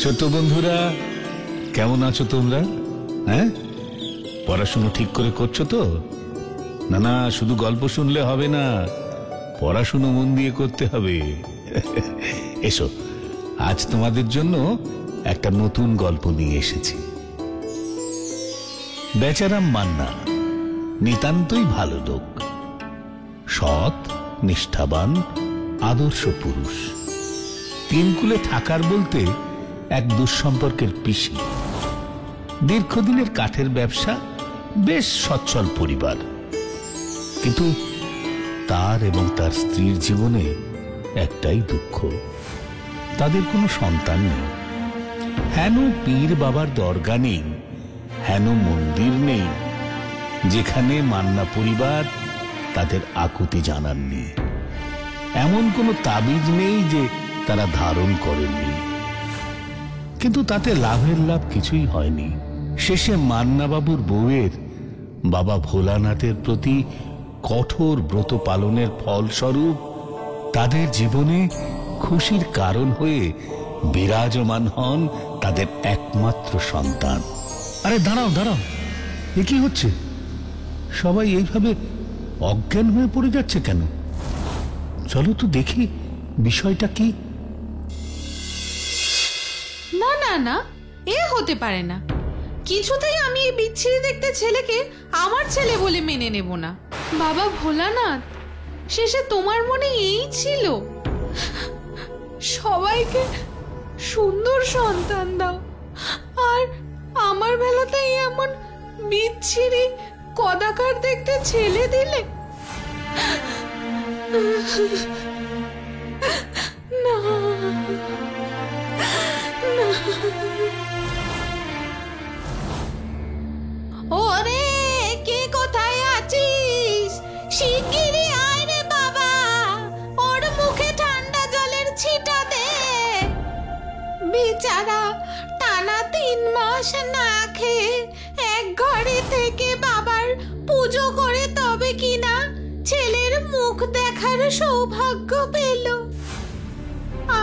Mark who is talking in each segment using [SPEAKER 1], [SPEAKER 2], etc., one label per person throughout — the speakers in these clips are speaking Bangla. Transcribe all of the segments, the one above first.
[SPEAKER 1] ছোট বন্ধুরা, কেমন আছো তোমরা? হ্যাঁ, পড়াশুনো ঠিক করে করছো তো? না না, শুধু গল্প শুনলে হবে না, পড়াশুনো মন দিয়ে করতে হবে। এসো, আজ তোমাদের জন্য একটা নতুন গল্প নিয়ে এসেছি। বেচারাম মান্না নিতান্তই ভালো লোক, সৎ, নিষ্ঠাবান, আদর্শ পুরুষ। তিনকুলে থাকার বলতে এক দুঃসম্পর্কের পিসি। দীর্ঘদিনের কাঠের ব্যবসা, বেশ সচ্ছল পরিবার। কিন্তু তার এবং তার স্ত্রীর জীবনে একটাই দুঃখ, তাদের কোনো সন্তান নেই। হেন পীর বাবার দরগা নেই, হেন মন্দির নেই যেখানে মান্না পরিবার তাদের আকুতি জানাননি। এমন কোনো তাবিজ নেই যে তারা ধারণ করেননি। কিন্তু তাতে লাভের লাভ কিছুই হয়নি। শেষে মান্নাবাবুর বউয়ের বাবা ভোলানাথের প্রতি কঠোর ব্রত পালনের ফলস্বরূপ তাদের জীবনে খুশির কারণ হয়ে বিরাজমান হন তাদের একমাত্র সন্তান। আরে দাঁড়াও দাঁড়াও, এ কি হচ্ছে? সবাই এইভাবে অজ্ঞান হয়ে পড়ে যাচ্ছে কেন? চলো তো দেখি বিষয়টা কি।
[SPEAKER 2] না না না, এ হতে পারে না। কিছুতেই আমি এই বিচ্ছিরি দেখতে ছেলেকে আমার ছেলে বলে মেনে নেব না। বাবা ভোলানাথ, শেষে তোমার মনে এই ছিল, সবাইকে সুন্দর সন্তান দাও, আর আমার বেলাতেই এমন বিচ্ছিরি কদাকার দেখতে ছেলে দিলে। না না, ওরে কে কোথায় আছিস? শিগগিরই আয় রে বাবা, ওর মুখে ঠান্ডা জলের ছিটা দে। বেচারা টানা 3 মাস না খেয়ে এক ঘরে থেকে বাবার পুজো করে তবে কিনা ছেলের মুখ দেখার সৌভাগ্য পেল।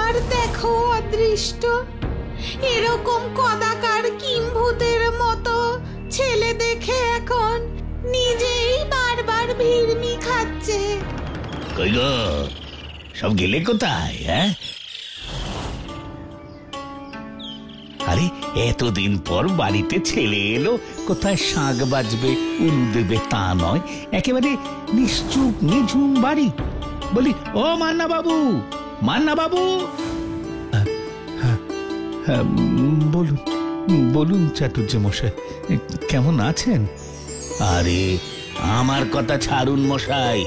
[SPEAKER 2] আর দেখো অদৃষ্ট, এরকম কদাকার কিম্ভূতের মতো ছেলে দেখে এখন নিজেই বারবার ভিড়মি খাচ্ছে।
[SPEAKER 1] কই গো, সব গেলে কোথায়? হ্যাঁ, আরে এতদিন পর বাড়িতে ছেলে এলো, কোথায় শাঁখ বাজবে, উলু দেবে তা নয়, একেবারে নিশ্চুপ নিঝুম বাড়ি। বলি, ও মান্না বাবু, মান্না বাবু। বলুন বলুন চাটুর্য মশাই, কেমন আছেন? আরে আমার কথা ছাড়ুন মশাই,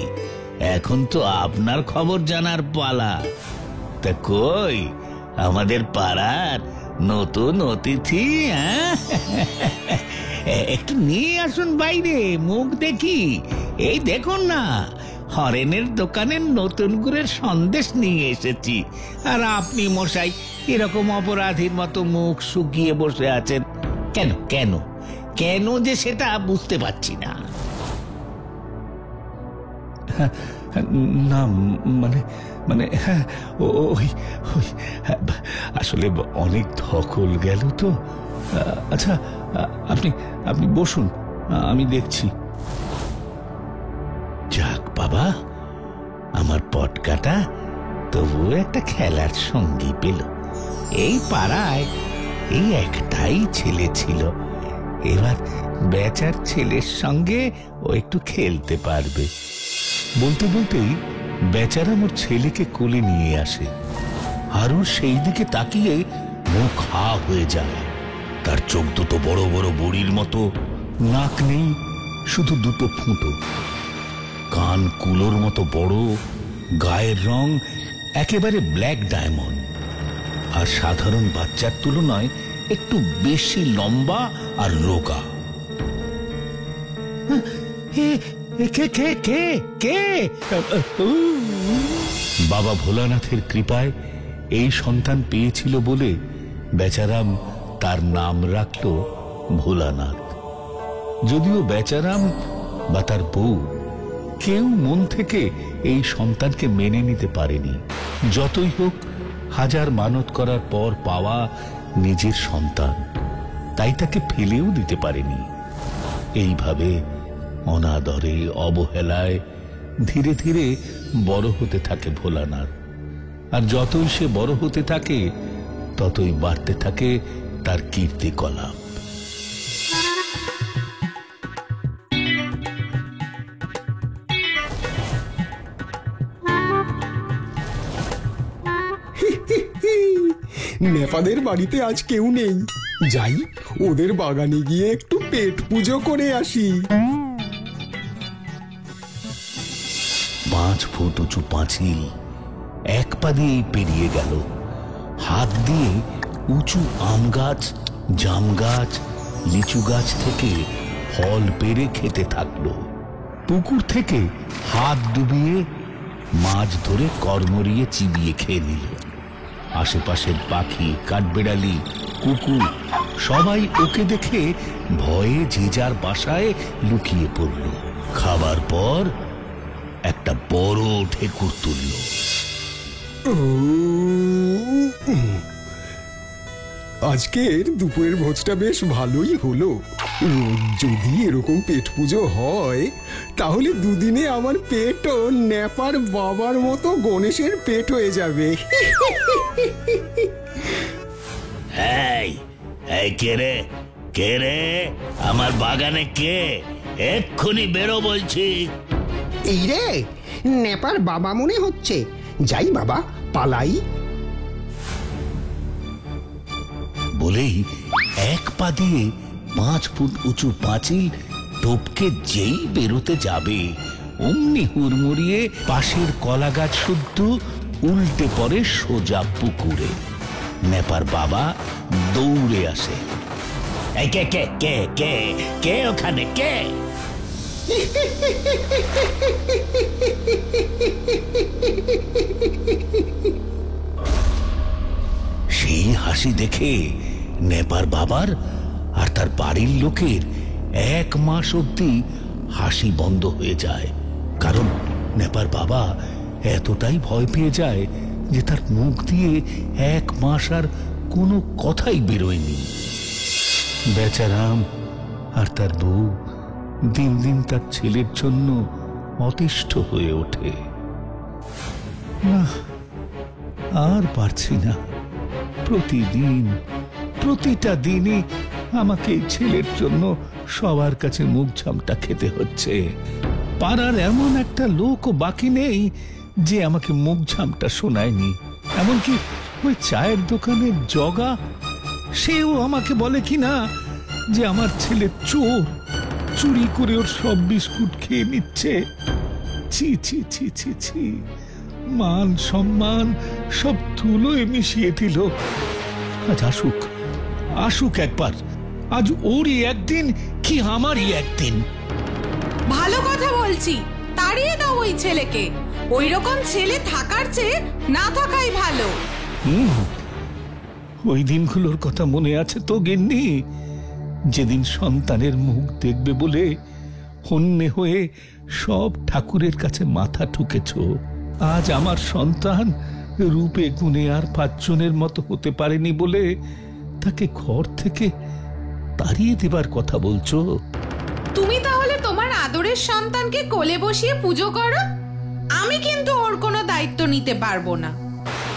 [SPEAKER 1] এখন তো আপনার খবর জানার পালা। তা কই আমাদের পাড়ার নতুন অতিথি? একটু নিয়ে আসুন বাইরে, মুখ দেখি। এই দেখুন না, হরেনের দোকানের নতুন গুড়ের সন্দেশ নিয়ে এসেছি। আর আপনি মশাই এরকম অপরাধীর মতো মুখ শুকিয়ে বসে আছেন কেন? কেন কেন যে সেটা বুঝতে পারছি না। না মানে মানে হ্যাঁ, ওই আসলে অনেক ধকল গেল তো। আচ্ছা, আপনি আপনি বসুন, আমি দেখছি। যাক বাবা, আমার পটকাটা তবুও একটা খেলার সঙ্গী পেল। এই পাড়ায় এই একটাই ছেলে ছিল, এবার বেচার ছেলের সঙ্গে ও একটু খেলতে পারবে। বলতে বলতেই বেচারা মোর ছেলেকে কোলে নিয়ে আসে, আর ওর সেই দিকে তাকিয়ে মুখ হা হয়ে যায়। তার চোখ দুটো বড় বড় বড়ির মতো, নাক নেই, শুধু দুটো ফুটো, কান কুলোর মতো বড়, গায়ের রং একেবারে ব্ল্যাক ডায়মন্ড, আর সাধারণ বাচ্চার তুলনায় একটু বেশি লম্বা আর রোগা। কে কে কে কে? বাবা ভোলানাথের কৃপায় এই সন্তান পেয়েছিল বলে বেচারাম তার নাম রাখল ভোলানাথ। যদিও বেচারাম বা তার বউ কেউ মন থেকে এই সন্তানকে মেনে নিতে পারেনি। যতই হোক, হাজার মানত করার পর পাওয়া নিজের সন্তান, তাই তাকে ফেলেও দিতে পারেনি। এইভাবে অনাদরে অবহেলায় ধীরে ধীরে বড় হতে থাকে ভোলানাথ। আর যতই সে বড় হতে থাকে ততই বাড়তে থাকে তার কীর্তিকলাপ।
[SPEAKER 3] নেপাদের বাড়িতে আজ কেউ নেই, যাই ওদের বাগানে গিয়ে একটু পেট পুজো করে আসি।
[SPEAKER 1] 5 ফুট উঁচু পাঁচিল এক পা দিয়েই পেরিয়ে গেল। হাত দিয়ে উঁচু আম গাছ, জাম গাছ, লিচু গাছ থেকে ফল পেড়ে খেতে থাকলো। পুকুর থেকে হাত ডুবিয়ে মাছ ধরে কর্মরিয়ে চিবিয়ে খেয়ে নিল। আশেপাশের পাখি, কাঠবেড়ালি, কুকুর সবাই ওকে দেখে ভয়ে যে যার বাসায় লুকিয়ে পড়ল। খাবার পর একটা বড় ঠেকুর তুলল।
[SPEAKER 3] আজকের দুপুরের ভোজটা বেশ ভালোই হলো। যদি এরকম পেট পুজো হয় তাহলে দুদিনে আমার পেটও নেপার বাবার মতো গণেশের পেট হয়ে যাবে।
[SPEAKER 1] এই কে রে, কে রে? আমার বাগানে কে? এক্ষুনি বেরো বলছি।
[SPEAKER 4] এই রে, নেপার বাবা মনে হচ্ছে। যাই বাবা, পালাই।
[SPEAKER 1] বলেই এক পা দিয়ে 5 ফুট উঁচু পাঁচিল টপকে যেই বেরোতে যাবে অমনি হুড়মুড়িয়ে পাশের কলা গাছ শুদ্ধ উল্টে পড়ে সোজা পুকুরে। নেপার বাবা দৌড়ে আসে। কে কে কে কে কে ওখানে কে? সেই হাসি দেখে নেপার বাবার আর তার বাড়ির লোকের 1 মাস অবধি হাসি বন্ধ হয়ে যায়। কারণ নেপার বাবা এতটাই ভয় পেয়ে যায় যে তার মুখ দিয়ে 1 মাস আর কোনো কথাই বেরোয়নি। বেচারাম আর তার বউ দিন দিন তার ছেলের জন্য অতিষ্ঠ হয়ে ওঠে। না, আর পারছি না। প্রতিদিন, প্রতিটা দিনই আমাকে এই ছেলের জন্য সবার কাছে মুখ ঝামটা খেতে হচ্ছে। পাড়ার এমন একটা লোকও বাকি নেই যে আমাকে মুখ ঝামটা শোনায়নি। এমনকি ওই চায়ের দোকানের জগা, সেও আমাকে বলে কিনা যে আমার ছেলে চোর, চুরি করে ওর সব বিস্কুট খেয়ে নিচ্ছে। ছি ছি ছি ছি ছি, মান সম্মান সব ধুলোয় মিশিয়ে দিল। আজ আসুক, আসুক একবার। আজ ওরই একদিন কি আমারই একদিন।
[SPEAKER 2] ভালো কথা বলছি, তাড়িয়ে দাও ওই ছেলেকে। ওই রকম ছেলে থাকার চেয়ে না থাকাই ভালো।
[SPEAKER 1] ওই দিনগুলোর কথা মনে আছে তো গিন্নি? যেদিন সন্তানের মুখ দেখবে বলে হন্যে হয়ে সব ঠাকুরের কাছে মাথা ঠুকেছ। আজ আমার সন্তান রূপে গুণে আর 5 জনের মতো হতে পারেনি বলে তাকে ঘর থেকে তাড়িয়ে দেবার কথা বলছো।
[SPEAKER 2] তুমি তাহলে তোমার আদরের সন্তানকে কোলে বসিয়ে পুজো করো। আমি কিন্তু ওর কোনো দায়িত্ব নিতে পারবো না।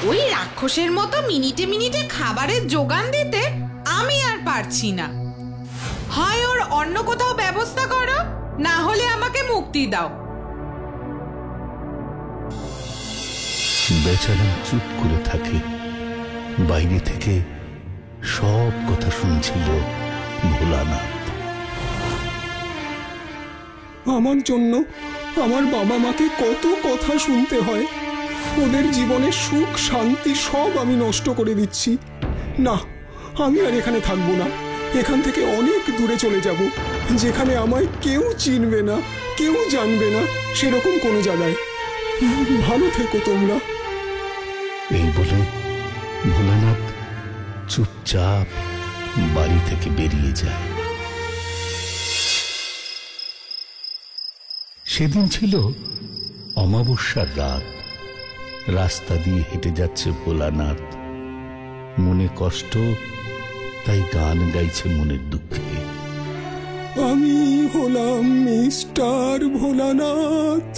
[SPEAKER 2] ওই রাক্ষসের মতো মিনিটে মিনিটে খাবারের যোগান দিতে আমি আর পারছি না। হয় ওর অন্য কোথাও ব্যবস্থা করো, না হলে আমাকে মুক্তি দাও।
[SPEAKER 1] বেচারা চুপ করে থাকে। বাইরে থেকে সব কথা শুনছিল ভোলানাথ।
[SPEAKER 3] আমার জন্য আমার বাবা মাকে কত কথা শুনতে হয়। ওদের জীবনের সুখ শান্তি সব আমি নষ্ট করে দিচ্ছি। না, আমি আর এখানে থাকবো না। এখান থেকে অনেক দূরে চলে যাব, যেখানে আমায় কেউ চিনবে না, কেউ জানবে না, সেরকম কোনো জায়গায়। ভালো থেকো তোমরা।
[SPEAKER 1] এই বলে ভোলানাথ চুপচাপ বাড়ি থেকে বেরিয়ে যায়। সেদিন ছিল অমাবস্যার রাত। রাস্তা দিয়ে হেঁটে যাচ্ছে ভোলানাথ। মনে কষ্ট তাই গান গাইছে মনের দুঃখে।
[SPEAKER 3] আমি হলাম মিস্টার ভোলানাথ,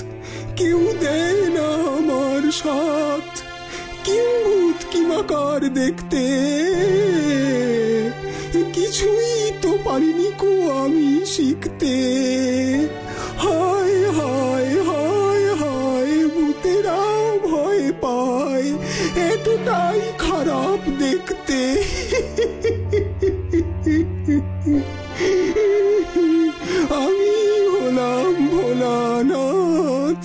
[SPEAKER 3] কেউ দেয় না আমার সাথ, কিম্ভূত কিমাকার দেখতে, কিছুই তো পারিনি কো আমি শিখতে। হায় হায় হায় হায়, ভূতেরা ভয় পায়, এতটাই খারাপ দেখতে। আমি হলাম ভোলানাথ।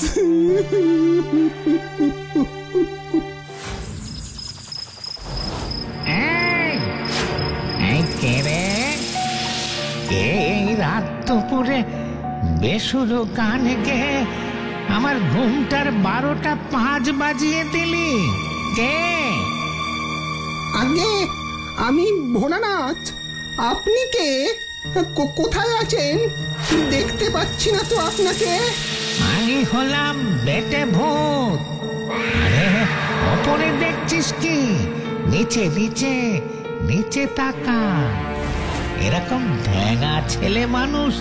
[SPEAKER 1] এই রাত দুপুরে বেসুরো গান গেয়ে আমার ঘুমটার 12টা 5 বাজিয়ে দিলি কে?
[SPEAKER 4] আগে আমি ভোলানাথ। আপনি কে? কোথায় আছেন? দেখতে পাচ্ছি না তো আপনাকে।
[SPEAKER 1] আমি হলাম বেটে ভূত। আরে ওপরে দেখছিস কি? নিচে নিচে নিচে তাকা। এরকম ঢেঙা ছেলে মানুষ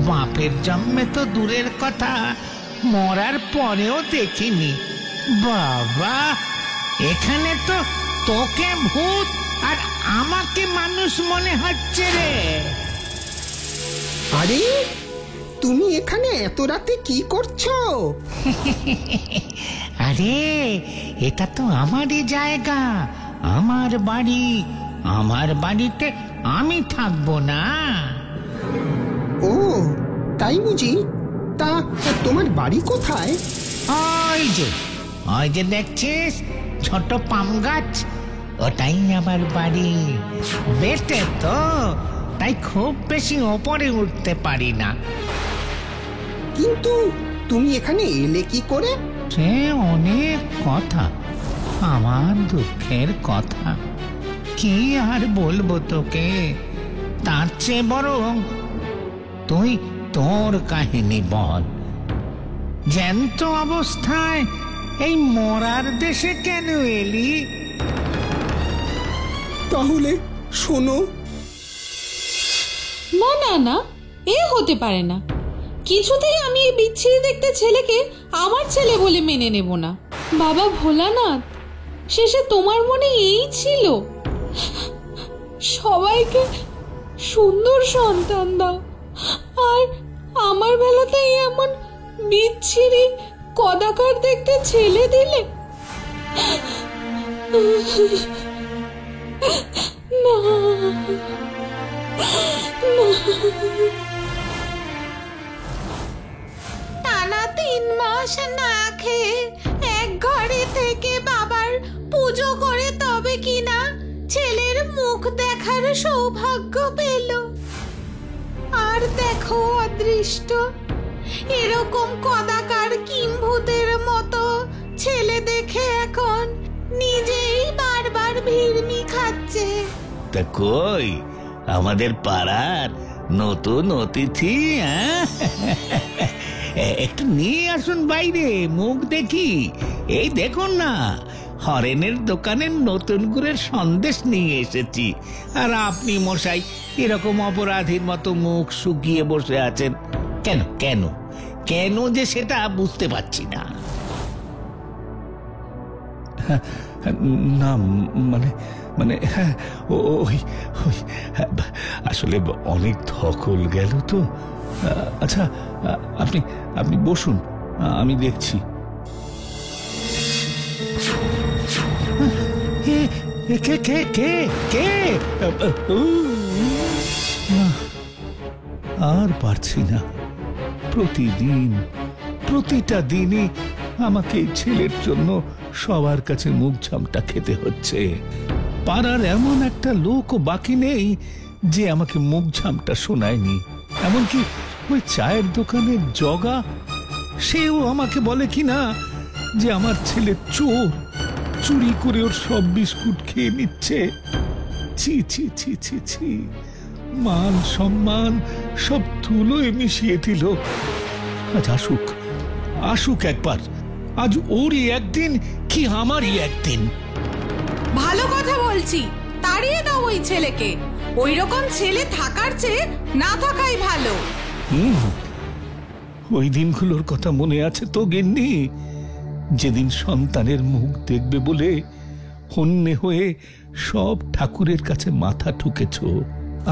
[SPEAKER 1] বাপের জন্মে তো দূরের কথা, মরার পরেও দেখিনি। বাবা, এখানে তো তোকে ভূত আর আমাকে মানুষ মনে হচ্ছে রে।
[SPEAKER 4] আরে তুমি এখানে এত রাতে কি করছো?
[SPEAKER 1] আরে এটা তো আমারই জায়গা, আমার বাড়ি। আমার বাড়িতে আমি থাকবো না?
[SPEAKER 4] ও তাই বুঝি? তা তোমার বাড়ি কোথায়?
[SPEAKER 1] ওই যে দেখছিস ছোট পাম গাছ, ওটাই আমার বাড়ি। বেটে তো, তাই খুব বেশি ওপরে উঠতে পারি না।
[SPEAKER 4] কিন্তু তুমি এখানে এলে কি করে?
[SPEAKER 1] সে অনেক কথা, আমার দুঃখের কথা। কি আর বলবো তোকে? তার চেয়ে বরং তুই তোর কাহিনী বল। জ্যান্ত অবস্থায় এই মরার দেশে কেন এলি?
[SPEAKER 3] তাহলে শোনো।
[SPEAKER 2] না না না, এ হতে পারে না। কিছুতেই আমি এই বিচ্ছিরি দেখতে ছেলেকে আমার ছেলে বলে মেনে নেব না। বাবা ভোলানাথ, শেষে তোমার মনে এই ছিল, সবাইকে সুন্দর সন্তান দাও, আর আমার বেলাতেই এমন বিচ্ছিরি কদাকার দেখতে ছেলে দিলে। না টানা 3 মাস না খেয়ে এক ঘরে থেকে বাবার পুজো করে তবে কিনা ছেলের মুখ দেখার সৌভাগ্য পেল। আর দেখো অদৃষ্ট, এরকম কদাকার কিম্ভূতের মতো ছেলে দেখে এখন নিজেই বারবার ভিড়মি খাচ্ছে।
[SPEAKER 1] তা কই আমাদের পাড়ার নতুন অতিথি? একটু নিয়ে আসুন বাইরে, মুখ দেখি। এই দেখুন না, হরেনের দোকানের নতুন গুড়ের সন্দেশ নিয়ে এসেছি। আর আপনি মশাই এরকম অপরাধীর মতো মুখ শুকিয়ে বসে আছেন কেন? কেন কেন যে সেটা বুঝতে পারছি না। না মানে মানে ওই আসলে অনেক ধকল গেল তো। আচ্ছা আপনি আপনি বসুন, আমি দেখছি। কে কে কে কে? আর পারছি না। প্রতিটা দিনই আমাকে এই ছেলের জন্য সবার কাছে মুখ ঝামটা খেতে হচ্ছে। পাড়ার এমন একটা লোকও বাকি নেই যে আমাকে মুখ ঝামটা শোনায়নি। এমনকি ওই চায়ের দোকানের জগা, সেও আমাকে বলে কিনা যে আমার ছেলে চোর, চুরি করে ওর সব বিস্কুট খেয়ে নিচ্ছে। ছি ছি ছি ছি ছি, মান সম্মান সব ধুলোয় মিশিয়ে দিল। আজ আসুক একবার। আজ ওরই একদিন কি আমারই একদিন।
[SPEAKER 2] ভালো কথা বলছি, তাড়িয়ে দাও ওই ছেলেকে। ওই রকম ছেলে থাকার চেয়ে না থাকাই ভালো।
[SPEAKER 1] ওই দিনগুলোর কথা মনে আছে তো গিন্নি, যেদিন সন্তানের মুখ দেখবে বলে হন্যে হয়ে সব ঠাকুরের কাছে মাথা ঠুকেছ।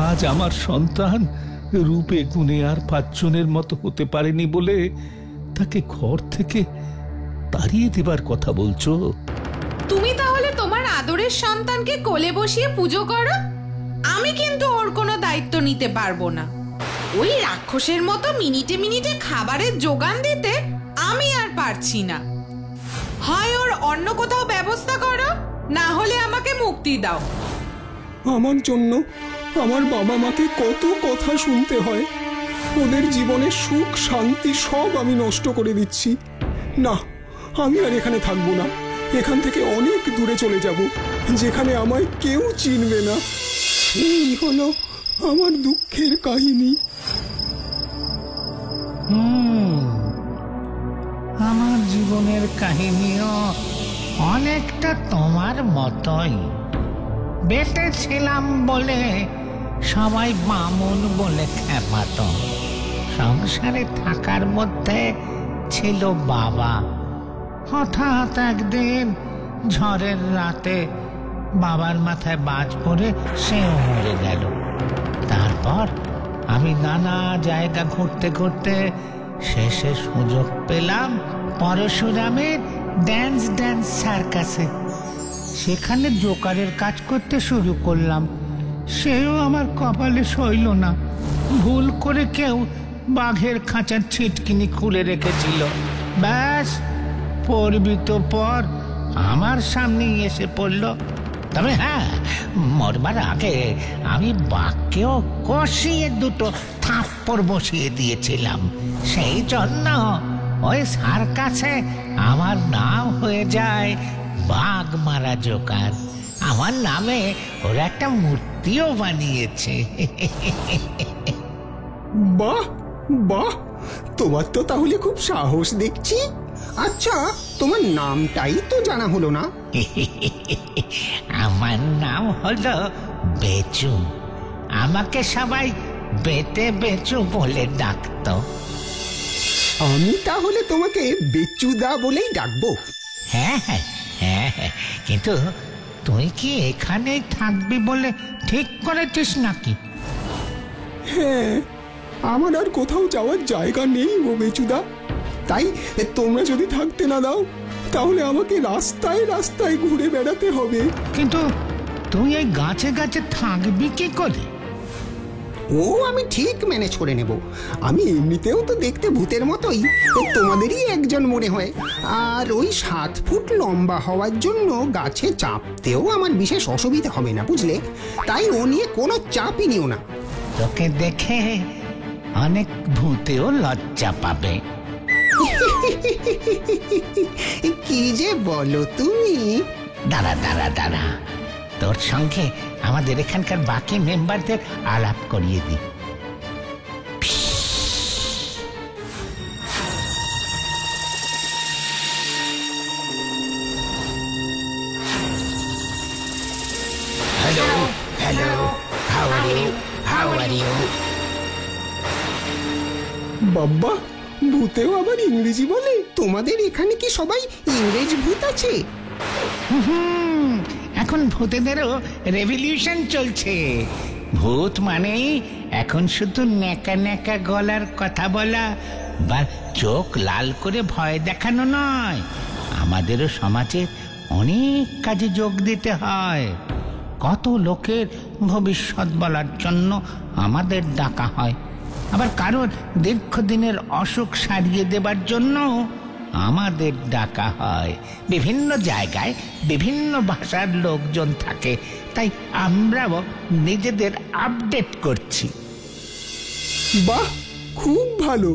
[SPEAKER 1] আজ আমার সন্তান রূপে গুণে আর 5 জনের মতো হতে পারেনি বলে তাকে ঘর থেকে তাড়িয়ে দেবার কথা বলছো।
[SPEAKER 2] তুমি তাহলে তোমার আদরের সন্তানকে কোলে বসিয়ে পুজো করো, আমি কিন্তু ওর কোনো দায়িত্ব নিতে পারবো না। ওই রাক্ষসের মতো মিনিটে মিনিটে খাবারের যোগান দিতে আমি আর পারছি না। হয় ওর অন্য কোথাও ব্যবস্থা করো, না হলে আমাকে মুক্তি দাও।
[SPEAKER 3] আমার জন্য আমার বাবা মাকে কত কথা শুনতে হয়। ওদের জীবনের সুখ শান্তি সব আমি নষ্ট করে দিচ্ছি। না, আমি আর এখানে থাকবো না। এখান থেকে অনেক দূরে চলে যাব, যেখানে আমায় কেউ চিনবে না। এই হলো আমার দুঃখের কাহিনী।
[SPEAKER 1] আমার জীবনের কাহিনীও অনেকটা তোমার মতোই। বেঁচে ছিলাম বলে সবাই বামুন বলে খেপাত। সংসারে থাকার মধ্যে ছিল বাবা। হঠাৎ একদিন ঝড়ের রাতে বাবার মাথায় বাজ পড়ে সেও মরে গেল। তারপর আমি নানা জায়গা ঘুরতে ঘুরতে শেষে সুযোগ পেলাম পরশুরামের ড্যান্স সার্কাসে। সেখানে জোকারের কাজ করতে শুরু করলাম। সেও আমার কপালে সইল না। ভুল করে কেউ বাঘের খাঁচার ছিটকিনি খুলে রেখেছিল। ব্যাস, পড়বি তো পর আমার সামনেই এসে পড়ল। তবে হ্যাঁ, মরবার আগে আমি বাঘকেও কষিয়ে 2 থাপ্পড় বসিয়ে দিয়েছিলাম। সেই জন্য ওই সার্কাসে আমার নাম হয়ে যায় বাঘ মারা জোকার। আমার নামে ওরা একটা মূর্তিও বানিয়েছে।
[SPEAKER 4] বাহ বাহ, তোমার তো তাহলে খুব সাহস দেখছি। আচ্ছা, তোমার নামটাই তো জানা হলো না।
[SPEAKER 1] আমার নাম হলো বেচু। আমাকে সবাই বেটে বেচু বলে ডাকতো।
[SPEAKER 4] আমি তাহলে তোমাকে বেচুদা বলেই ডাকবো।
[SPEAKER 1] হ্যাঁ হ্যাঁ হ্যাঁ হ্যাঁ, কিন্তু তুই কি এখানেই থাকবি বলে ঠিক করেছিস নাকি?
[SPEAKER 3] হ্যাঁ, আমার আর কোথাও যাওয়ার জায়গা নেই ও বেচুদা। তাই তোমরা যদি থাকতে না দাও, তাহলে আমাকে রাস্তায় রাস্তায় ঘুরে বেড়াতে হবে।
[SPEAKER 1] কিন্তু তুই এই গাছে গাছে থাকবি কি করে?
[SPEAKER 4] ও আমি ঠিক ম্যানেজ করে নেব। আমি এমনিতেও তো দেখতে ভূতের মতোই, তোমাদেরই একজন মনে হয়। আর ওই 7 ফুট লম্বা হওয়ার জন্য গাছে চাপতেও আমার বিশেষ অসুবিধা হবে না, বুঝলে? তাই ও নিয়ে কোনো চাপই নিও না।
[SPEAKER 1] তোকে দেখে অনেক ভূতেও লজ্জা পাবে।
[SPEAKER 4] কি যে বলো তুমি।
[SPEAKER 1] দাঁড়া দাঁড়া দাঁড়া, তোর সঙ্গে আমাদের এখানকার বাকি মেম্বারদের আলাপ করিয়ে দিই।
[SPEAKER 4] Hello hello, how are you, how are you?
[SPEAKER 3] বাব্বা, ভূতেও আবার ইংরেজি বলে? তোমাদের এখানে কি সবাই ইংরেজ ভূত আছে?
[SPEAKER 1] এখন ভূতেদেরও রেভলিউশন চলছে। ভূত মানেই এখন শুধু ন্যাকা ন্যাকা গলার কথা বলা বা চোখ লাল করে ভয় দেখানো নয়। আমাদেরও সমাজে অনেক কাজে যোগ দিতে হয়। কত লোকের ভবিষ্যৎ বলার জন্য আমাদের ডাকা হয়। আবার কারোর দীর্ঘদিনের অসুখ সারিয়ে দেবার জন্য আমাদের ডাকা হয়। বিভিন্ন জায়গায় বিভিন্ন ভাষার লোকজন থাকে, তাই আমরাও নিজেদের আপডেট করছি।
[SPEAKER 3] বাহ, খুব ভালো।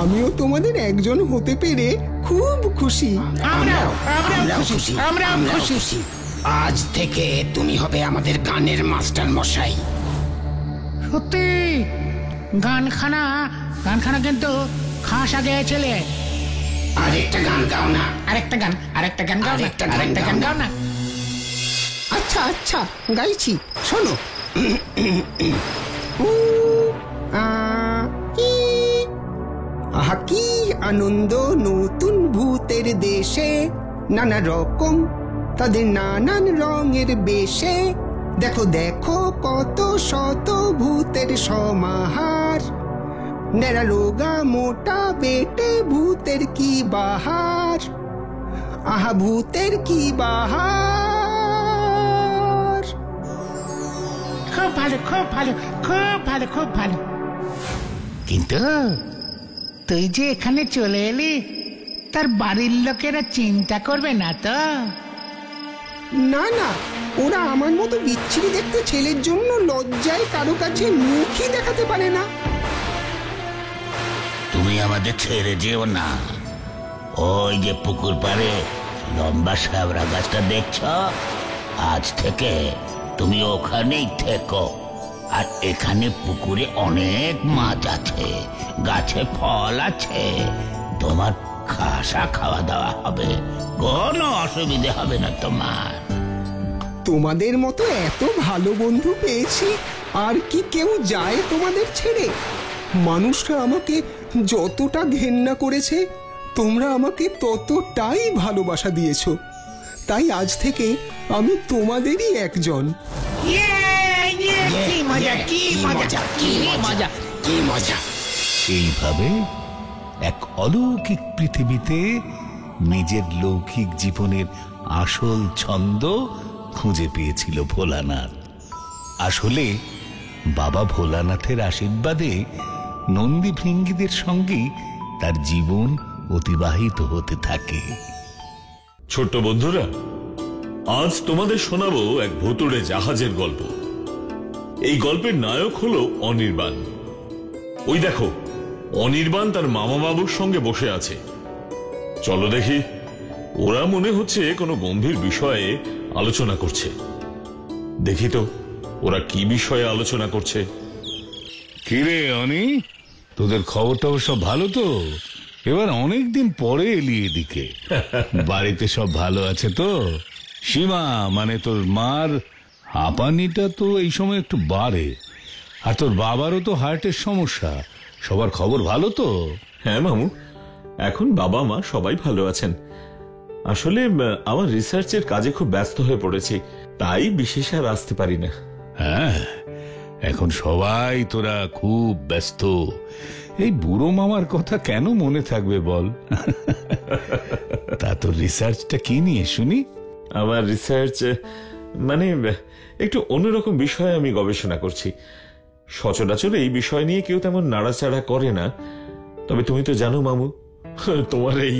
[SPEAKER 3] আমিও তোমাদের একজন হতে পেরে খুব খুশি।
[SPEAKER 1] আমরাও খুশি।
[SPEAKER 4] আজ থেকে তুমি হবে আমাদের গানের মাস্টার মশাই।
[SPEAKER 1] সত্যি? গানখানা কিন্তু খাস আগে ছেলে।
[SPEAKER 4] আরেকটা গান গাও না।
[SPEAKER 1] আরেকটা গান গাও না।
[SPEAKER 4] আচ্ছা আচ্ছা, গাইছি, শোনো। আহা কি আনন্দ নতুন ভূতের দেশে, নানা রকম তাদের নানান রঙের বেশে। দেখো দেখো কত শত ভূতের সমাহার, নেড়া রোগা মোটা বেটে ভূতের কি বাহার, আহা ভূতের কি বাহার।
[SPEAKER 1] খুব ভালো, খুব ভালো, খুব ভালো, খুব ভালো। কিন্তু তুই যে এখানে চলে এলি, তার বাড়ির লোকেরা চিন্তা করবে না তো?
[SPEAKER 4] না না, ওরা আমার মতো বিচ্ছিরি দেখতে ছেলের জন্য লজ্জায় কারো কাছে মুখই দেখাতে পারে না।
[SPEAKER 1] তুমি আমাদের ছেড়ে যেও না। ওই যে পুকুর পাড়ে লম্বা শ্যাবরা গাছটা দেখছ, আজ থেকে তুমি ওখানেই থেকো। আর এখানে পুকুরে অনেক মাছ আছে, গাছে ফল আছে, তোমার খাসা খাওয়া দাওয়া হবে, কোনো অসুবিধে হবে না তোমার।
[SPEAKER 4] তোমাদের মতো এত ভালো বন্ধু পেয়েছি, আর কি কেউ যায় তোমাদের ছেড়ে?
[SPEAKER 3] মানুষরা আমাকে যতটা ঘেন্না করেছে, তোমরা আমাকে ততটাই ভালোবাসা দিয়েছো। তাই আজ থেকে আমি তোমাদেরই একজন।
[SPEAKER 1] এইভাবে এক অলৌকিক পৃথিবীতে নিজের লৌকিক জীবনের আসল ছন্দ খুঁজে পেয়েছিল ভোলানাথ। আসলে বাবা ভোলানাথের আশীর্বাদে নন্দী ভৃঙ্গীদের সঙ্গেই তার জীবন অতিবাহিত হতে থাকে।
[SPEAKER 5] ছোট্ট বন্ধুরা, আজ তোমাদের শোনাবো এক ভুতুড়ে জাহাজের গল্প। এই গল্পের নায়ক হলো অনির্বাণ। ওই দেখো, অনির্বাণ তার মামা বাবুর সঙ্গে বসে আছে। চলো দেখি, ওরা মনে হচ্ছে কোনো গম্ভীর বিষয়ে আলোচনা করছে। দেখি তো ওরা কি বিষয়ে আলোচনা করছে।
[SPEAKER 6] কিরে অনি, তোদের খবর টবর সব ভালো তো? এবার অনেকদিন পরে এলি এদিকে। বাড়িতে সব ভালো আছে তো? সীমা মানে তোর মার হাঁপানিটা তো এই সময় একটু বাড়ে, আর তোর বাবারও তো হার্টের সমস্যা। সবার খবর ভালো তো?
[SPEAKER 5] হ্যাঁ মামু, এখন বাবা মা সবাই ভালো আছেন। আসলে আমার রিসার্চের কাজে খুব ব্যস্ত হয়ে পড়েছি, তাই বিশেষ আর আসতে পারি না।
[SPEAKER 6] হ্যাঁ, এখন সবাই তোরা খুব ব্যস্ত। এই বুড়ো মামার কথা কেন মনে থাকবে বল? তা তোর রিসার্চটা কি নিয়ে শুনি?
[SPEAKER 5] আমার রিসার্চ মানে একটু অন্যরকম বিষয়ে আমি গবেষণা করছি। সচরাচর এই বিষয় নিয়ে কেউ তেমন নাড়াচাড়া করে না। তবে তুমি তো জানো মামু, তোমার এই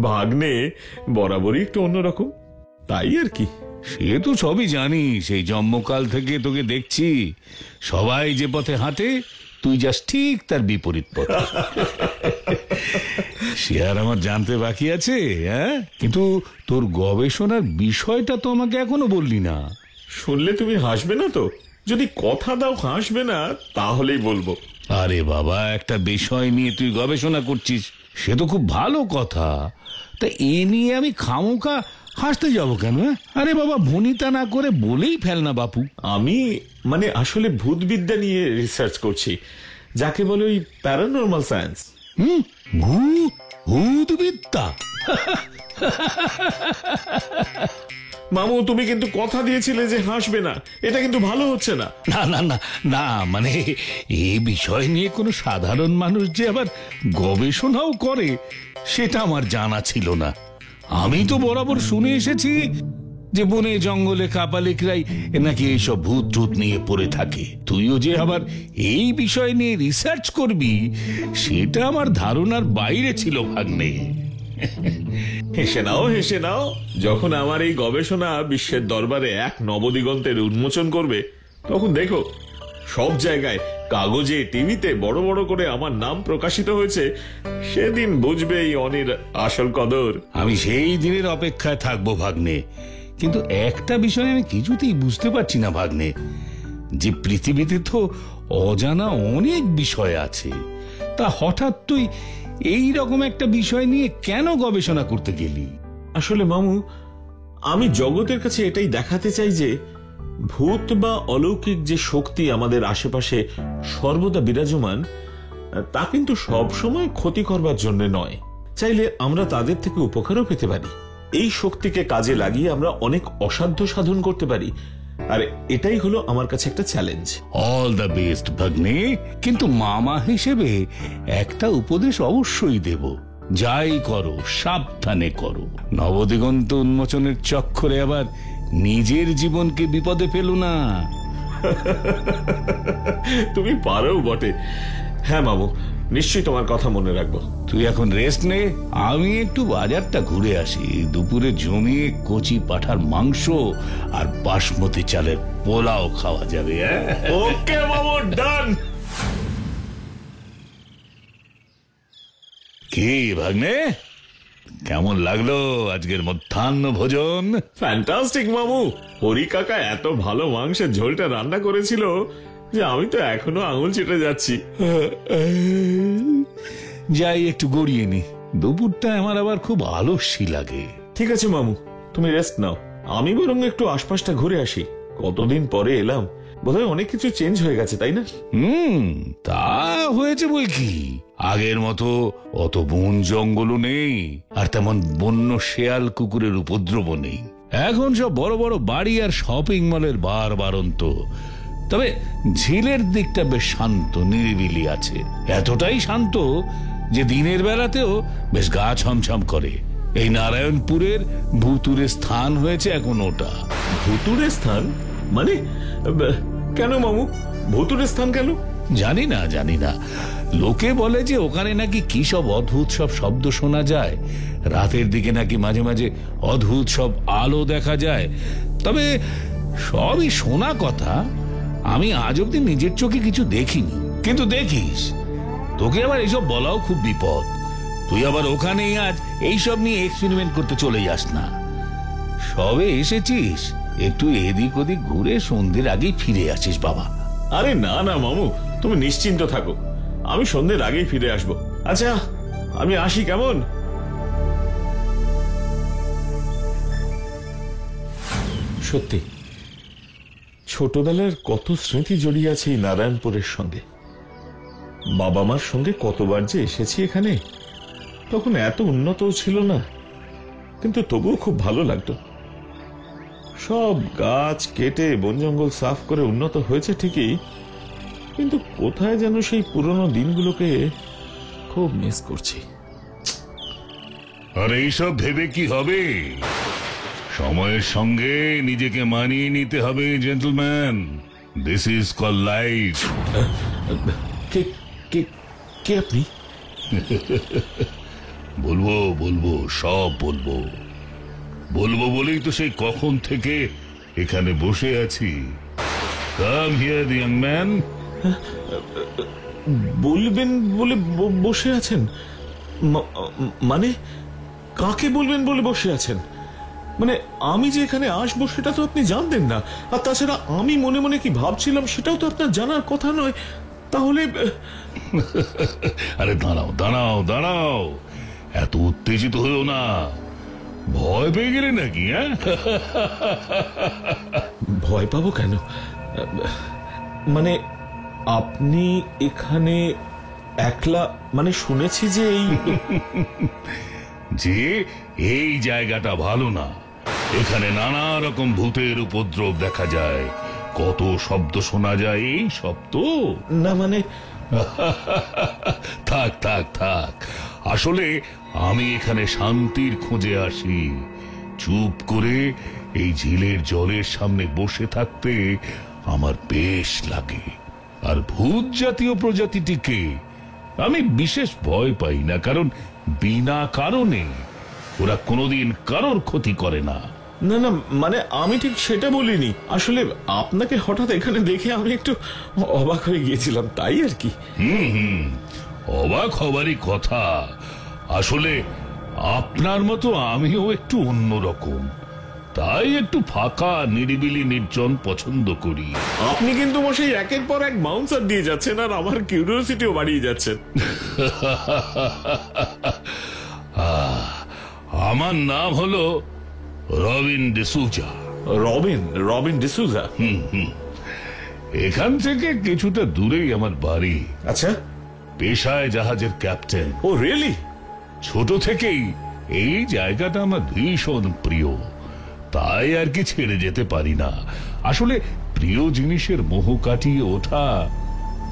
[SPEAKER 5] ভাগ্নে বরাবরই একটু অন্যরকম, তাই আর কি।
[SPEAKER 6] সে তো সবই জানি, সেই জন্মকাল থেকে তোকে দেখছি। সবাই যে পথে হাঁটে, তুই যাস ঠিক তার বিপরীত পথে। সে আর আমার জানতে বাকি আছে? হ্যাঁ, কিন্তু তোর গবেষণার বিষয়টা তো আমাকে এখনো বললি না।
[SPEAKER 5] শুনলে তুমি হাসবে না তো? যদি কথা দাও হাসবে না, তাহলেই বলবো।
[SPEAKER 6] আরে বাবা, একটা বিষয় নিয়ে তুই গবেষণা করছিস, সে তো খুব ভালো কথা। তা এ নিয়ে আমি খামোকা হাসতে যাবো কেন? আরে বাবা, ভনিতা না করে বলেই ফেল না বাপু।
[SPEAKER 5] আমি মানে আসলে ভূতবিদ্যা নিয়ে রিসার্চ করছি, যাকে বলে ওই প্যারানর্মাল সায়েন্স।
[SPEAKER 6] ভূতবিদ্যা?
[SPEAKER 5] মামু, তুমি কিন্তু কথা দিয়েছিলে যে হাসবে না, এটা কিন্তু ভালো হচ্ছে না।
[SPEAKER 6] না না না না, মানে এই বিষয় নিয়ে কোনো সাধারণ মানুষ যে আবার গবেষণাও করে, সেটা আমার জানা ছিল না। আমি তো বরাবর শুনে এসেছি যে বনে জঙ্গলে কাপালিকরাই নাকি এইসব ভূত টুত নিয়ে পড়ে থাকে। তুইও যে আবার এই বিষয় নিয়ে রিসার্চ করবি, সেটা আমার ধারণার বাইরে ছিল ভাগ্নে।
[SPEAKER 5] হেসে নাও, হেসে নাও। যখন আমার এই গবেষণা বিশ্বের দরবারে এক নবদিগন্তের উন্মোচন করবে, তখন দেখো সব জায়গায় কাগজে টিভিতে বড় বড় করে আমার নাম প্রকাশিত হয়েছে, সেদিন বুঝবে এই অনির আসল কদর।
[SPEAKER 6] আমি সেই দিনের অপেক্ষায় থাকবো ভাগ্নে। কিন্তু একটা বিষয় আমি কিছুতেই বুঝতে পারছি না ভাগ্নে, যে পৃথিবীতে তো অজানা অনেক বিষয় আছে, তা হঠাৎ তুই এই রকম একটা বিষয় নিয়ে কেন গবেষণা করতে গেলি?
[SPEAKER 5] আসলে মামু, আমি জগতের কাছে এটাই দেখাতে চাই যে ভূত বা অলৌকিক যে শক্তি আমাদের আশেপাশে সর্বদা বিরাজমান, তা কিন্তু সব সময় ক্ষতি করবার জন্য নয়। চাইলে আমরা তাদের থেকে উপকারও পেতে পারি। এই শক্তিকে কাজে লাগিয়ে আমরা অনেক অসাধ্য সাধন করতে পারি। আর এটাই হলো আমার কাছে একটা চ্যালেঞ্জ।
[SPEAKER 6] অল দ্য বেস্ট ভাগ্নে, কিন্তু মামা হিসেবে একটা উপদেশ অবশ্যই দেব। যাই করো সাবধানে করো, নবদিগন্ত উন্মোচনের চক্করে আবার নিজের জীবনকে বিপদে ফেলো না।
[SPEAKER 5] তুমি পারো বটে। হ্যাঁ মামু, নিশ্চয়ই তোমার কথা মনে রাখবো।
[SPEAKER 6] তুই এখন রেস্ট নে, আমি একটু বাজারটা ঘুরে আসি। দুপুরে জমিয়ে কচি পাঠার মাংস আর বাসমতি চালের পোলাও খাওয়া যাবে।
[SPEAKER 5] ওকে মামু, ডান।
[SPEAKER 6] কি ভাগ্নে, কেমন লাগলো আজকের মধ্যাহ্ন ভোজন?
[SPEAKER 5] ফ্যান্টাস্টিক মামু। হরি কাকা এত ভালো মাংসের ঝোলটা রান্না করেছিল যে আমি তো এখনো আঙুল চেটে যাচ্ছি।
[SPEAKER 6] যাই একটু গড়িয়ে নি, দুপুরটা আমার আবার খুব আলস্যি লাগে।
[SPEAKER 5] ঠিক আছে মামু, তুমি রেস্ট নাও। আমি বরং একটু আশপাশটা ঘুরে আসি। কতদিন পরে এলাম, বোধহয় অনেক কিছু চেঞ্জ হয়ে গেছে, তাই না?
[SPEAKER 6] তা হয়েছে বই কি, আগের মতো অত বন জঙ্গলও নেই, আর তেমন বন্য শেয়াল কুকুরের উপদ্রবও নেই। এখন সব বড় বড় বাড়ি আর শপিং মলের বারবারন্ত। তবে ঝিলের দিকটা বেশ শান্ত নিরিবিলি আছে, এতটাই শান্ত যে দিনের বেলাতেও বেশ গা ছমছম করে। এই নারায়ণপুরের ভুতুরে স্থান হয়েছে এখন ওটা।
[SPEAKER 5] ভুতুরে স্থান মানে? কেন মামু, ভুতুরে স্থান কেন?
[SPEAKER 6] জানি না, লোকে বলে যে ওখানে নাকি কি সব অদ্ভুত সব শব্দ শোনা যায়, রাতের দিকে নাকি মাঝে মাঝে অদ্ভুত সব আলো দেখা যায়। তবে সবই শোনা কথা, আমি আজ অব্দি নিজের চোখে কিছু দেখিনি। কিন্তু দেখিস, তোকে আবার এইসব বলাও খুব বিপদ। তুই আবার ওখানেই আজ এইসব নিয়ে এক্সপেরিমেন্ট করতে চলে যাস না। সবে এসেছিস, একটু এদিক ওদিক ঘুরে সন্ধ্যের আগেই ফিরে আসিস বাবা।
[SPEAKER 5] আরে না না মামু, তুমি নিশ্চিন্ত থাকো, আমি সন্ধ্যের আগেই ফিরে আসবো। আচ্ছা, আমি আসি কেমন? সত্যি ছোটবেলার কত স্মৃতি জড়িয়ে আছে এই নারায়ণপুরের সঙ্গে। বাবা মার সঙ্গে কতবার যে এসেছি এখানে। তখন এত উন্নতও ছিল না, কিন্তু তবুও খুব ভালো লাগতো। সব গাছ কেটে বন জঙ্গল সাফ করে উন্নত হয়েছে ঠিকই, কিন্তু কোথায় যেন সেই পুরনো দিনগুলোকে খুব মিস করছি।
[SPEAKER 6] আর এইসব ভেবে কি হবে? সময়ের সঙ্গে নিজেকে মানিয়ে নিতে হবে gentleman. This is call life.
[SPEAKER 5] কে কে কে আপনি?
[SPEAKER 6] বলবো সব বলবো বলেই তো সেই কখন থেকে এখানে বসে আছি। Come here young man.
[SPEAKER 5] বলবেন বলে বসে আছেন? মানে কাকে বলবেন বলে বসে আছেন? মানে আমি যে এখানে আসবো সেটা তো আপনি জানতেন না। আর তাছাড়া আমি মনে মনে কি ভাবছিলাম সেটাও তো আপনার জানার কথা নয়। তাহলে
[SPEAKER 6] আরে দাঁড়াও, এত উত্তেজিত হয়েও না। ভয় পেয়ে গেলে নাকি?
[SPEAKER 5] ভয় পাবো কেন? মানে আপনি এখানে একলা? মানে শুনেছি যে
[SPEAKER 6] এই জায়গাটা ভালো না। এখানে নানা রকম ভূতের উপদ্রব দেখা যায়, কত শব্দ শোনা যায়। এই শব্দ
[SPEAKER 5] না মানে
[SPEAKER 6] থাক। আসলে আমি এখানে শান্তির খোঁজে আসি। চুপ করে এই ঝিলের জলের সামনে বসে থাকতে আমার বেশ লাগে। আর ভূত জাতীয় প্রজাতিটিকে আমি বিশেষ ভয় পাই না, কারণ বিনা কারণে ওরা কোনোদিন কারোর ক্ষতি করে না।
[SPEAKER 5] না মানে আমি ঠিক সেটা বলিনি। আসলে আপনাকে হঠাৎ এখানে দেখে আমি একটু অবাক হয়ে গিয়েছিলাম, তাই আর কি।
[SPEAKER 6] অবাক হবারই কথা। আসলে আপনার মতো আমিও একটু অন্যরকম, তাই একটু ফাঁকা নিরিবিলি নির্জন পছন্দ করি।
[SPEAKER 5] আপনি কিন্তু মশাই একের পর এক বাউন্সার দিয়ে যাচ্ছেন, আর আমার কিউরিওসিটিও বাড়িয়ে যাচ্ছেন।
[SPEAKER 6] আমার নাম হলো রবিন ডিসুজা।
[SPEAKER 5] রবিন ডিসুজা।
[SPEAKER 6] এখান থেকে কিছুটা দূরেই আমার বাড়ি।
[SPEAKER 5] আচ্ছা,
[SPEAKER 6] পেশায় জাহাজের ক্যাপ্টেন।
[SPEAKER 5] ও রিয়েলি?
[SPEAKER 6] ছোট থেকেই এই জায়গাটা আমার ভীষণ প্রিয়, তাই আর কি ছেড়ে যেতে পারি না। আসলে প্রিয় জিনিসের মোহ কাটিয়ে ওঠা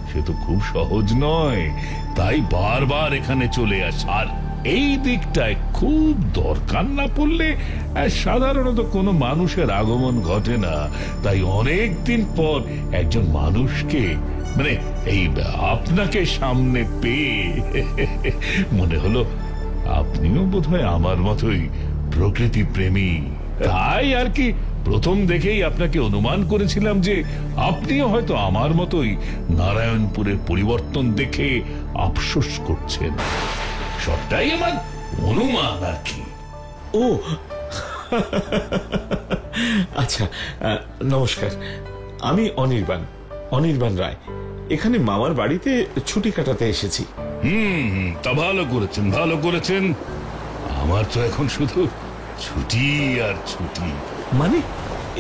[SPEAKER 6] সে তো খুব সহজ নয়, তাই বারবার এখানে চলে আসা। আর এই দিকটায় খুব দরকার না পড়লে সাধারণত কোনো মানুষের আগমন ঘটে না, তাই অনেক দিন পর একজন মানুষকে, মানে এই আপনাকে সামনে পেয়ে মনে হলো আপনিও বোধহয় আমার মতোই প্রকৃতি প্রেমী। তাই আর কি প্রথম দেখেই আপনাকে অনুমান করেছিলাম যে আপনিও হয়তো আমার মতোই নারায়ণপুরের পরিবর্তন দেখে আফসোস করছেন। সবটাই আমার অনুমান আর কি।
[SPEAKER 5] ও আচ্ছা, নমস্কার। আমি অনির্বাণ রায়। এখানে মামার বাড়িতে ছুটি কাটাতে এসেছি।
[SPEAKER 6] তা ভালো করেছেন। আমার তো এখন শুধু ছুটি আর ছুটি।
[SPEAKER 5] মানে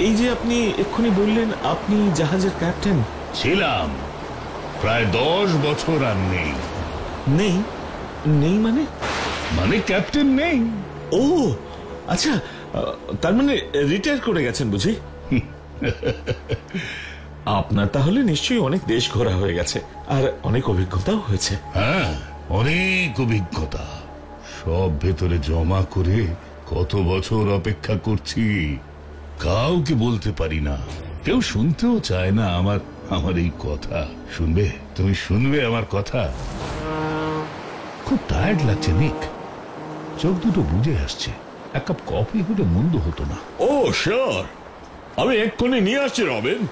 [SPEAKER 5] এই যে আপনি এক্ষুনি বললেন আপনি জাহাজের ক্যাপ্টেন?
[SPEAKER 6] ছিলাম প্রায় 10 বছর। আর
[SPEAKER 5] নেই মানে
[SPEAKER 6] ক্যাপ্টেন নেই।
[SPEAKER 5] ও আচ্ছা, তার মানে রিটায়ার করে গেছেন বুঝি? আপনার তাহলে নিশ্চয়ই অনেক দেশ ঘোরা হয়ে গেছে আর অনেক অভিজ্ঞতাও হয়েছে।
[SPEAKER 6] হ্যাঁ, অনেক অভিজ্ঞতা, সব ভেতরে জমা করে কত বছর অপেক্ষা করছি, কাউকে বলতে পারি না। কেউ শুনতেও চায় না আমার এই কথা। তুমি শুনবে আমার কথা? খুব টায়ার্ড লাগছে নিক, চোখ দুটো বুঝে আসছে। এক কাপ কফি হলে মন্দ হতো না।
[SPEAKER 5] ও শিওর, আমি এক্ষুনি নিয়ে আসছি রবিন।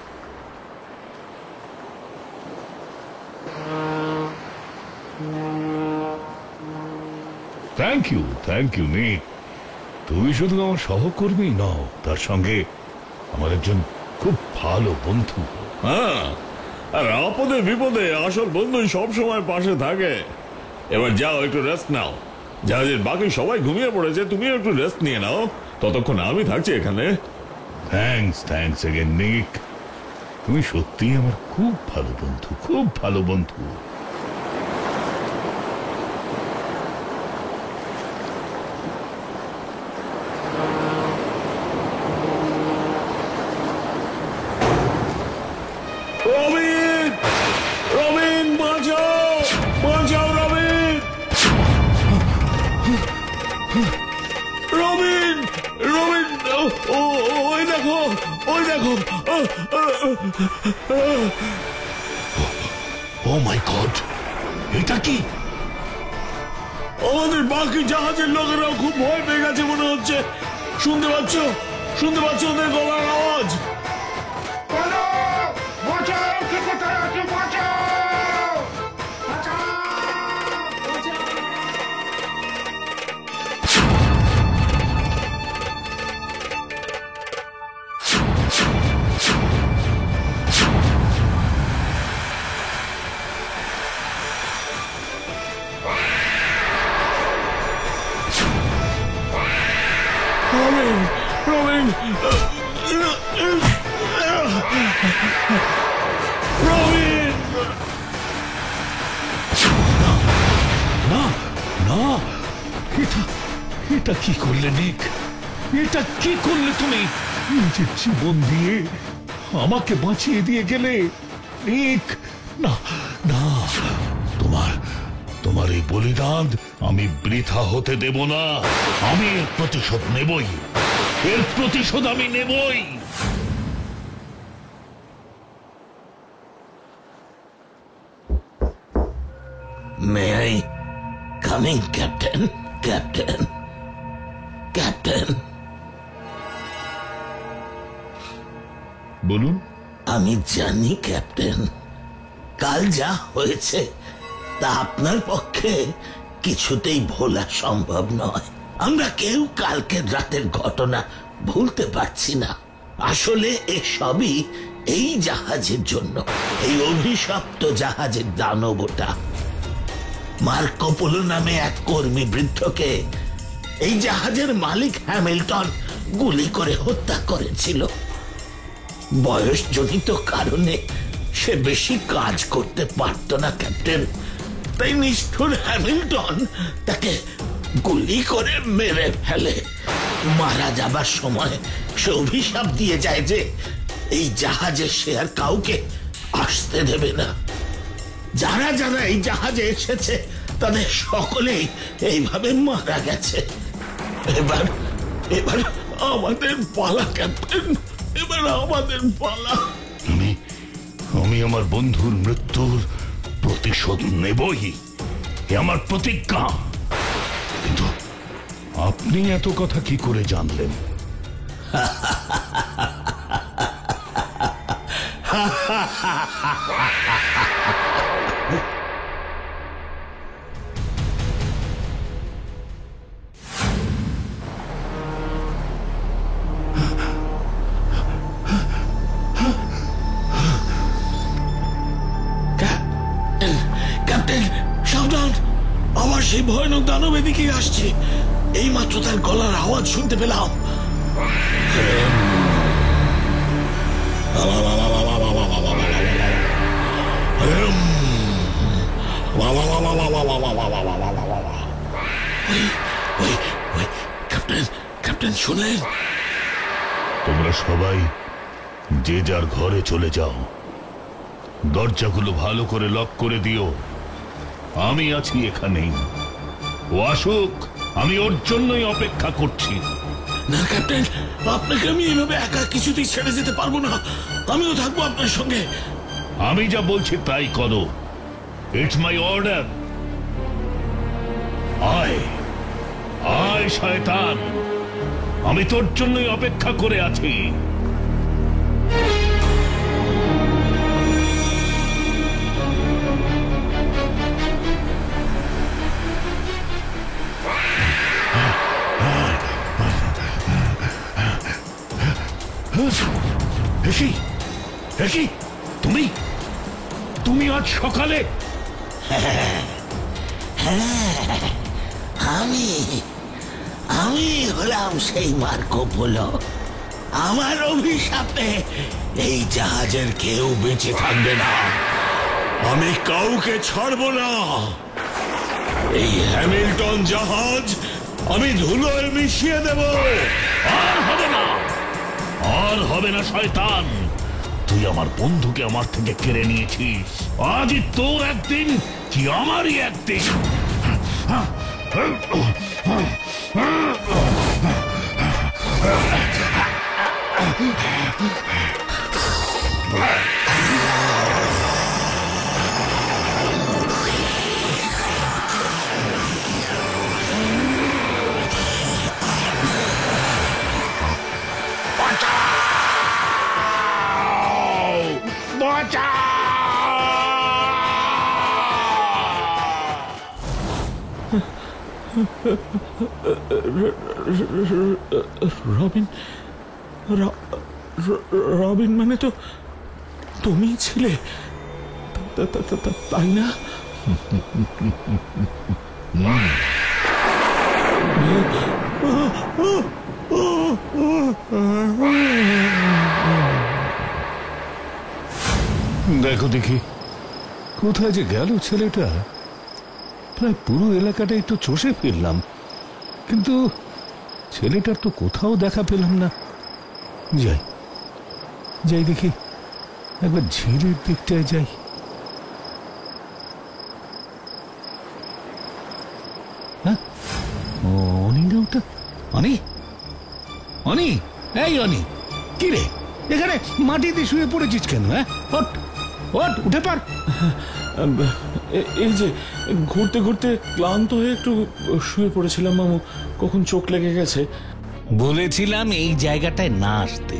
[SPEAKER 6] থ্যাংক ইউ নিক। তুমি শুধু আমার সহকর্মী নও, তার সঙ্গে আমার একজন খুব ভালো বন্ধু।
[SPEAKER 5] হ্যাঁ, আর আপদে বিপদে আসল বন্ধুই সবসময় পাশে থাকে। এবার যাও, একটু রেস্ট নাও। জাহাজের বাকি সবাই ঘুমিয়ে পড়েছে, তুমিও একটু রেস্ট নিয়ে নাও, ততক্ষণ আমি থাকছি এখানে।
[SPEAKER 6] থ্যাঙ্কস अगेन নিক। তুমি সত্যিই আমার খুব ভালো বন্ধু।
[SPEAKER 5] রবিন, বাঁচাও রবিন! ওই দেখো!
[SPEAKER 6] ও মাই গড, এটা কি?
[SPEAKER 5] আমাদের বাকি জাহাজের লোকেরাও খুব ভয় পেয়ে গেছে মনে হচ্ছে। শুনতে পাচ্ছ ওদের গলার আওয়াজ? রবিন!
[SPEAKER 6] না, এটা কি করলে নিক? এটা কি করলে তুমি? নিজের জীবন দিয়ে আমাকে বাঁচিয়ে দিয়ে গেলে নিক। না, তোমার এই বলিদান আমি বৃথা হতে দেব না। আমি এর প্রতিশোধ আমি নেবই।
[SPEAKER 1] May I come in, Captain?
[SPEAKER 6] বলুন।
[SPEAKER 1] আমি জানি ক্যাপ্টেন, কাল যা হয়েছে তা আপনার পক্ষে কিছুতেই ভোলা সম্ভব নয়। আমরা কেউ কালকের রাতের ঘটনা ভুলতে পারছি না। আসলে এসবই এই জাহাজের জন্য, এই অভিশপ্ত জাহাজের দানবটা মার্কো পোলো নামে এক কর্মী বৃদ্ধকে এই জাহাজের মালিক হ্যামিল্টন গুলি করে হত্যা করেছিল। বয়সজনিত কারণে সে বেশি কাজ করতে পারত না ক্যাপ্টেন, তাই নিষ্ঠুর হ্যামিল্টন তাকে গুলি করে মেরে ফেলে। মারা যাবার সময় সে অভিশাপ দিয়ে যায় যে এই জাহাজে সে আর কাউকে আসতে দেবে না। যারা যারা এই জাহাজে এসেছে তাদের সকলেই এইভাবে মারা গেছে। এবার এবার আমাদের পালা ক্যাপ্টেন, এবার আমাদের পালা।
[SPEAKER 6] আমি আমার বন্ধুর মৃত্যুর প্রতিশোধ নেবই, এ আমার প্রতিজ্ঞা। কিন্তু আপনি এত কথা কি করে জানলেন?
[SPEAKER 1] ক্যাপ্টেন সাবধান, আবার সেই ভয়ানক দানব এদিকে আসছে। এই মাত্র তার গলার আওয়াজ শুনতে পেলাম। ক্যাপ্টেন, ক্যাপ্টেন শুনলেন?
[SPEAKER 6] তোমরা সবাই যে যার ঘরে চলে যাও, দরজাগুলো ভালো করে লক করে দিও। আমি আছি এখানেই, ও আসুক, আমি ওর জন্যই অপেক্ষা করছি।
[SPEAKER 1] না ক্যাপ্টেন, আপনাকে আমি এইভাবে একা কিছুতেই ছেড়ে যেতে পারবো না। আমিও থাকবো আপনার সঙ্গে।
[SPEAKER 6] আমি যা বলছি তাই করো, ইটস মাই অর্ডার। আয় আয় শয়তান, আমি তোর জন্যই অপেক্ষা করে আছি। তুমি তুমি আজ সকালে?
[SPEAKER 1] আমি হলাম সেই মার্কো পোলো। আমার অভিশাপে এই জাহাজের কেউ বেঁচে থাকবে না। আমি কাউকে ছাড়বো না। এই হ্যামিল্টন জাহাজ আমি ধুলোয় মিশিয়ে দেব।
[SPEAKER 6] আর হবে না, আর হবে না শয়তান। তুই আমার বন্ধুকে আমার থেকে কেড়ে নিয়েছিস, আজই তোর একদিন কি আমারই একদিন।
[SPEAKER 3] রবিন, রবিন মানে তো তুমি ছিলে, তাই না?
[SPEAKER 6] দেখো দেখি কোথায় যে গেল ছেলেটা। প্রায় পুরো এলাকাটাই তো চষে ফেললাম, কিন্তু ছেলেটার তো কোথাও দেখা পেলাম না। যাই যাই দেখি, একবার ঝিলের দিকটায় যাই। হ্যাঁ, অনি না ওটা? অনি, অনি, এই অনি, কি রে এখানে মাটিতে শুয়ে পড়েছিস কেন? হ্যাঁ, ওঠ ওঠ, উঠে পার।
[SPEAKER 3] এই যে ঘুরতে ঘুরতে ক্লান্ত হয়ে একটু শুয়ে পড়েছিলাম মামু, কখন চোখ লেগে গেছে।
[SPEAKER 1] বলেছিলাম এই জায়গাটায় না আসতে,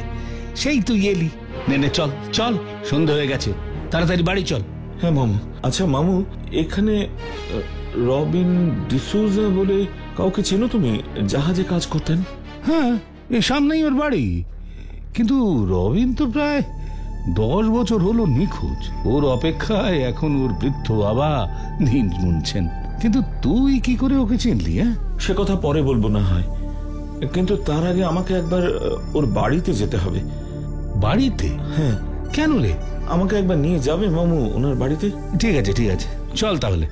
[SPEAKER 1] সেই তুই এলি। নে চল চল, সন্ধ্যা হয়ে গেছে, তাড়াতাড়ি বাড়ি চল।
[SPEAKER 3] হ্যাঁ মামু। আচ্ছা মামু, এখানে রবিন ডিসুজা বলে কাউকে চেনো তুমি? জাহাজে কাজ করতেন।
[SPEAKER 6] হ্যাঁ, এই সামনেই ওর বাড়ি, কিন্তু রবিন তো প্রায় 10 বছর হলো নিখোঁজ। ওর অপেক্ষায় এখন ওর বৃদ্ধ বাবা দিন গুনছেন। কিন্তু তুই কি করে ওকে চিনলি? হ্যাঁ,
[SPEAKER 3] সে কথা পরে বলবো না হয়।
[SPEAKER 5] কিন্তু তার আগে আমাকে একবার ওর বাড়িতে যেতে হবে।
[SPEAKER 6] বাড়িতে?
[SPEAKER 5] হ্যাঁ।
[SPEAKER 6] কেন রে?
[SPEAKER 5] আমাকে একবার নিয়ে যাবে মামু ওনার বাড়িতে?
[SPEAKER 6] ঠিক আছে ঠিক আছে, চল তাহলে।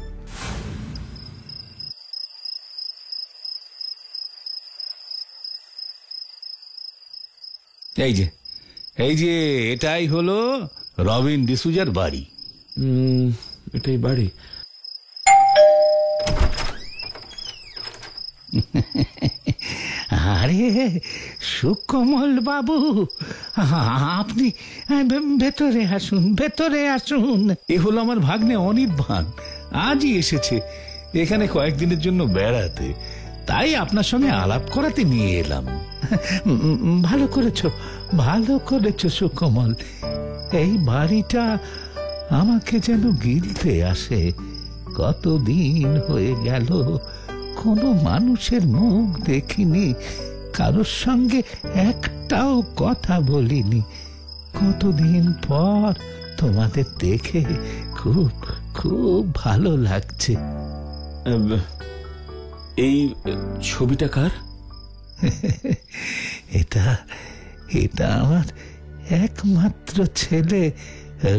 [SPEAKER 6] এই যে এটাই হলো রবিন ডিসুজার বাড়ি।
[SPEAKER 5] এটাই বাড়ি?
[SPEAKER 1] আরে সুকমল বাবু, আপনি ভেতরে আসুন, ভেতরে আসুন।
[SPEAKER 6] এ হলো আমার ভাগ্নে অনির্বাণ, আজই এসেছে এখানে কয়েকদিনের জন্য বেড়াতে, তাই আপনার সঙ্গে আলাপ করাতে নিয়ে এলাম।
[SPEAKER 1] ভালো করেছো, ভালো করেছো সুকমল। এই বাড়িটা আমাকে যেন গিলতে আসে। কতদিন হয়ে গেল কোনো মানুষের মুখ দেখিনি, কারোর সঙ্গে একটাও কথা বলিনি। কতদিন পর তোমাদের দেখে খুব খুব ভালো লাগছে।
[SPEAKER 5] এই ছবিটা কার?
[SPEAKER 1] এটা এটা আমার একমাত্র ছেলে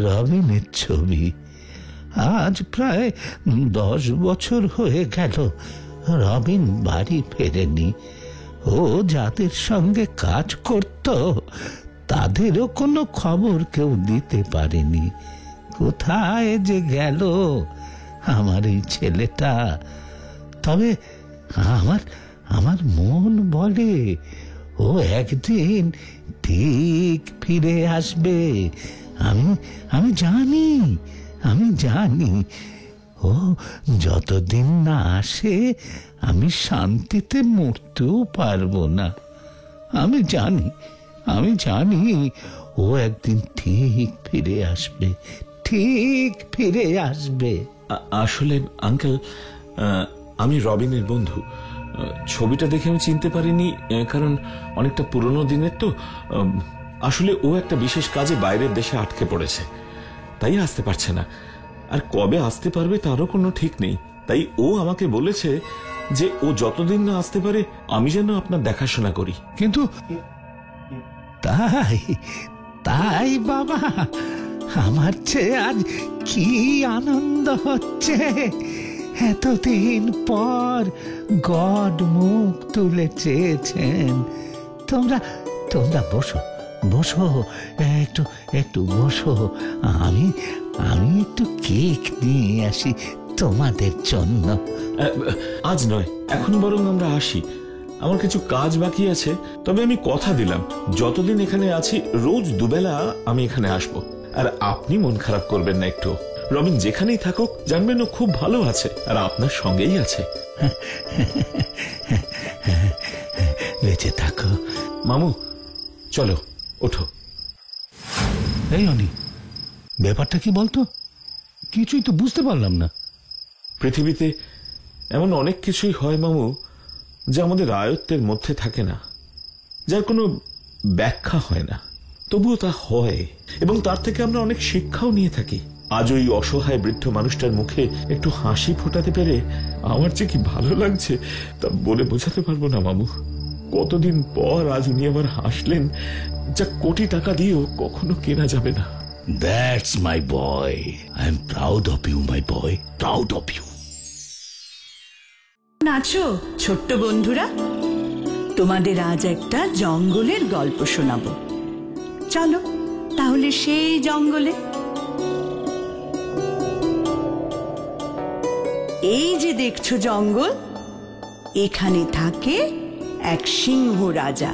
[SPEAKER 1] রবিনের ছবি। আজ প্রায় 10 বছর হয়ে গেল রবিন বাড়ি ফেরেনি। ও যাদের সঙ্গে কাজ করত তাদেরও কোনো খবর কেউ দিতে পারেনি। কোথায় যে গেল আমার এই ছেলেটা। তবে আমার মন বলে ও একদিন ঠিক ফিরে আসবে। আমি জানি ও যতদিন না আসে আমি শান্তিতে মরতেও পারবো না। আমি জানি ও একদিন ঠিক ফিরে আসবে, ঠিক ফিরে আসবে।
[SPEAKER 5] আসলে আঙ্কেল, আমি রবিনের বন্ধু। ছবিটা দেখে আমি চিনতে পারিনি, কারণ অনেকটা পুরনো দিনের তো। আসলে ও একটা বিশেষ কাজে বাইরের দেশে আটকে পড়েছে, তাই আসতে পারছে না। আর কবে আসতে পারবে তারও কোনো ঠিক নেই। তাই ও আমাকে বলেছে যে ও যতদিন না আসতে পারে আমি যেন আপনার দেখাশোনা করি।
[SPEAKER 6] কিন্তু
[SPEAKER 1] তাই বাবা, আমার চেয়ে আজ কি আনন্দ হচ্ছে। এতদিন পর গড মুখ তুলে চেয়েছেন। তোমরা বসো একটু বসো। আমি একটু কেক নিয়ে আসি তোমাদের জন্য।
[SPEAKER 5] আজ নয়, এখন বরং আমরা আসি। আমার কিছু কাজ বাকি আছে, তবে আমি কথা দিলাম যতদিন এখানে আছি রোজ দুবেলা আমি এখানে আসব। আর আপনি মন খারাপ করবেন না একটু। রবিন যেখানেই থাকুক জানবেন ও খুব ভালো আছে আর আপনার সঙ্গেই আছে।
[SPEAKER 1] বেঁচে থাকো
[SPEAKER 5] মামু। চলো ওঠো।
[SPEAKER 6] এই অনি, ব্যাপারটা কি বলতো? কিছুই তো বুঝতে পারলাম না।
[SPEAKER 5] পৃথিবীতে এমন অনেক কিছুই হয় মামু, যা আমাদের আয়ত্তের মধ্যে থাকে না, যার কোনো ব্যাখ্যা হয় না, তবুও তা হয় এবং তার থেকে আমরা অনেক শিক্ষাও নিয়ে থাকি। আজ ওই অসহায় বৃদ্ধ মানুষটার মুখে একটু হাসি ফোটাতে পেরে আমার যে কি ভালো লাগছে তা বলে বোঝাতে পারবো না মামু। কতদিন পর আজ উনি আবার হাসলেন, যা কোটি টাকা দিয়েও কখনো কেনা যাবে না।
[SPEAKER 6] That's my boy. I'm proud of you, my boy. Proud of you.
[SPEAKER 7] নাচো ছোট্ট বন্ধুরা, তোমাদের আজ একটা জঙ্গলের গল্প শোনাবো। চলো তাহলে সেই জঙ্গলে। এই যে দেখছো জঙ্গল, এখানে থাকে এক সিংহ রাজা।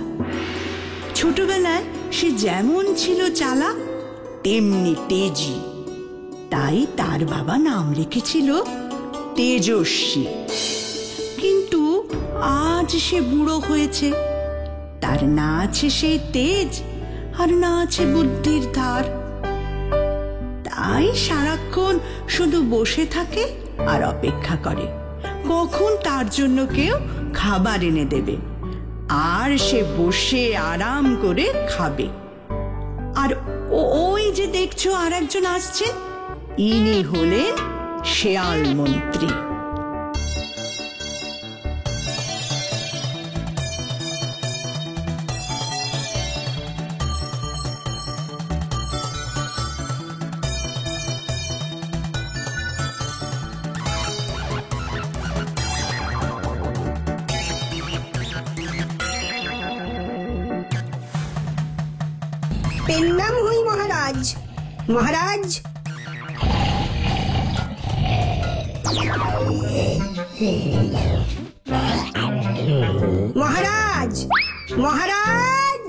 [SPEAKER 7] ছোটবেলায় সে যেমন ছিল চালাক তেমনি তেজি, তাই তার বাবা নাম রেখেছিল তেজস্বী। কিন্তু আজ সে বুড়ো হয়েছে, তার না আছে সেই তেজ আর না আছে বুদ্ধির ধার। তাই সারাক্ষণ শুধু বসে থাকে আর অপেক্ষা করে কখন তার জন্য কেউ খাবার এনে দেবে, আর সে বসে আরাম করে খাবে। আর ওই যে দেখছো আর একজন আসছে, ইনি হলেন শেয়াল মন্ত্রী।
[SPEAKER 8] পেন্নাম হই মহারাজ। মহারাজ, মহারাজ, মহারাজ।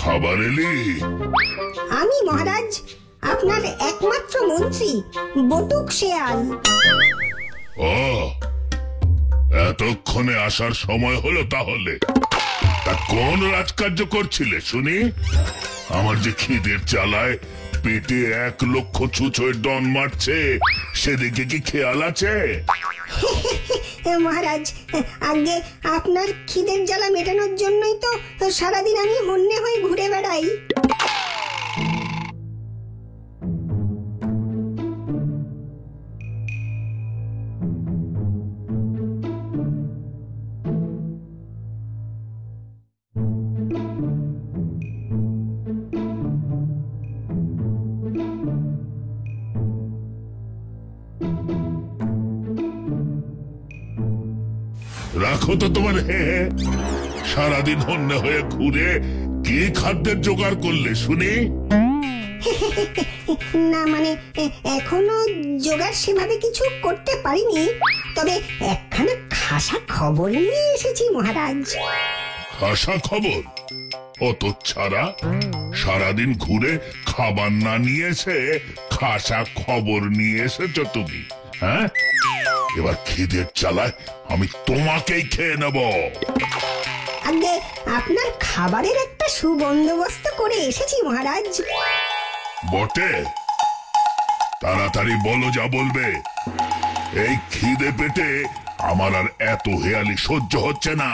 [SPEAKER 9] খাবার এলি?
[SPEAKER 8] আমি মহারাজ, আপনার একমাত্র মন্ত্রী বটুক শেয়াল।
[SPEAKER 9] ও, এতক্ষণে আসার সময় হলো তাহলে। তা কোন রাজকার্য করছিলে শুনি? আমার যে খিদের জ্বালায় পেটে 1 লক্ষ ছুঁচোয় ডন মারছে, সেদিকে কি খেয়াল আছে?
[SPEAKER 8] মহারাজ, আগে আপনার খিদের জ্বালা মেটানোর জন্যই তো সারাদিন আমি হন্যে হয়ে ঘুরে বেড়াই।
[SPEAKER 9] রাখো তো তোমার হে। সারাদিন হন্যে হয়ে ঘুরে কি খাদ্যের জোগাড় করলে শুনি?
[SPEAKER 8] না মানে এখনো জোগাড় সেভাবে কিছু করতে পারিনি, তবে একখানা খাসা খবর নিয়ে এসেছি মহারাজ।
[SPEAKER 9] খাসা খবর? অত ছাড়া সারাদিন ঘুরে খাবার না নিয়ে এসে খাসা খবর নিয়ে এসেছো তুমি? হ্যাঁ, এবার খিদের চালায় আমি তোমাকেই খেয়ে নেব।
[SPEAKER 8] আগে আপনার খাবারের একটা সুবন্দোবস্ত করে এসেছি মহারাজ।
[SPEAKER 9] বটে? তাড়াতাড়ি বলো যা বলবে। এই খিদে পেটে আমার আর এত হেয়ালি সহ্য হচ্ছে না।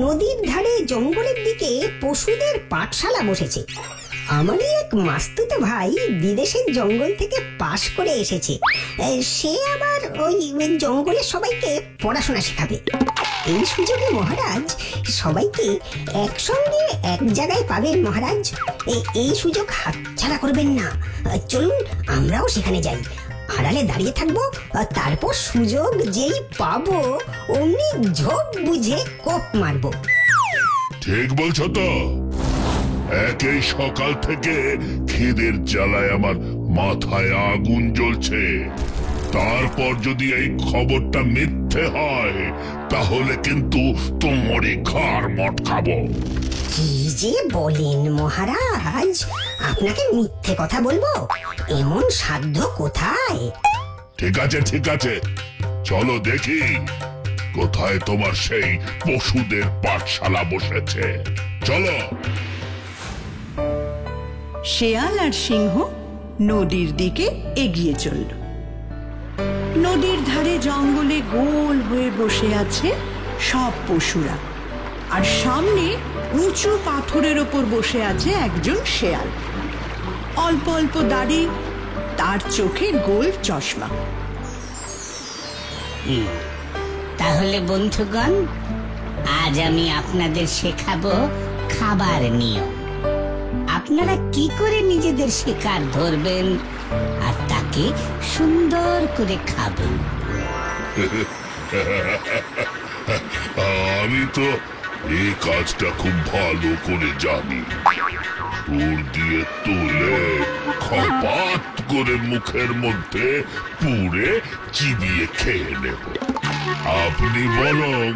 [SPEAKER 8] নদীর ধারে জঙ্গলের দিকে পশুদের পাঠশালা বসেছে। আমারই এক মাস্তুতো ভাই বিদেশের জঙ্গল থেকে পাশ করে এসেছে। সে আবার ওই জঙ্গলের সবাইকে পড়াশোনা শেখাবে। এই সুযোগে মহারাজ সবাইকে একসঙ্গে এক জায়গায় পাবেন মহারাজ। এই সুযোগ হাতছাড়া করবেন না। চলুন আমরাও সেখানে যাই। আড়ালে দাঁড়িয়ে থাকবো, তারপর সুযোগ যেই পাবো অমনি ঝোপ বুঝে কোপ মারবো।
[SPEAKER 9] ঠিক বলছো তো? একই সকাল থেকে খিদের জ্বালায় আমার মাথায় আগুন জ্বলছে। তারপর যদি এই খবরটা মিথ্যে হয় তাহলে কিন্তু তোমারই ঘাড় মটকাবো।
[SPEAKER 8] কি যে বলেন মহারাজ, আপনাকে মিথ্যে কথা বলবো এমন সাধ্য কোথায়?
[SPEAKER 9] ঠিক আছে ঠিক আছে, চলো দেখি কোথায় তোমার সেই পশুদের পাঠশালা বসেছে। চলো।
[SPEAKER 7] শেয়াল আর সিংহ নদীর দিকে এগিয়ে চলল। নদীর ধারে জঙ্গলে গোল হয়ে বসে আছে সব পশুরা, আর সামনে উঁচু পাথরের ওপর বসে আছে একজন শেয়াল। অল্প অল্প দাড়ি, তার চোখে গোল চশমা।
[SPEAKER 10] তাহলে বন্ধুগণ, আজ আমি আপনাদের শেখাবো খাবার নিয়ম। আপনারা কি করে নিজেদের শিকার ধরবেন আর তাকে সুন্দর করে খাবেন।
[SPEAKER 9] আমি তো এই কাজটা খুব ভালো করে জানি। সুর দিয়ে তুলে খপাত করে মুখের মধ্যে পুরে চিবিয়ে খেয়ে নেব। আপনি বরং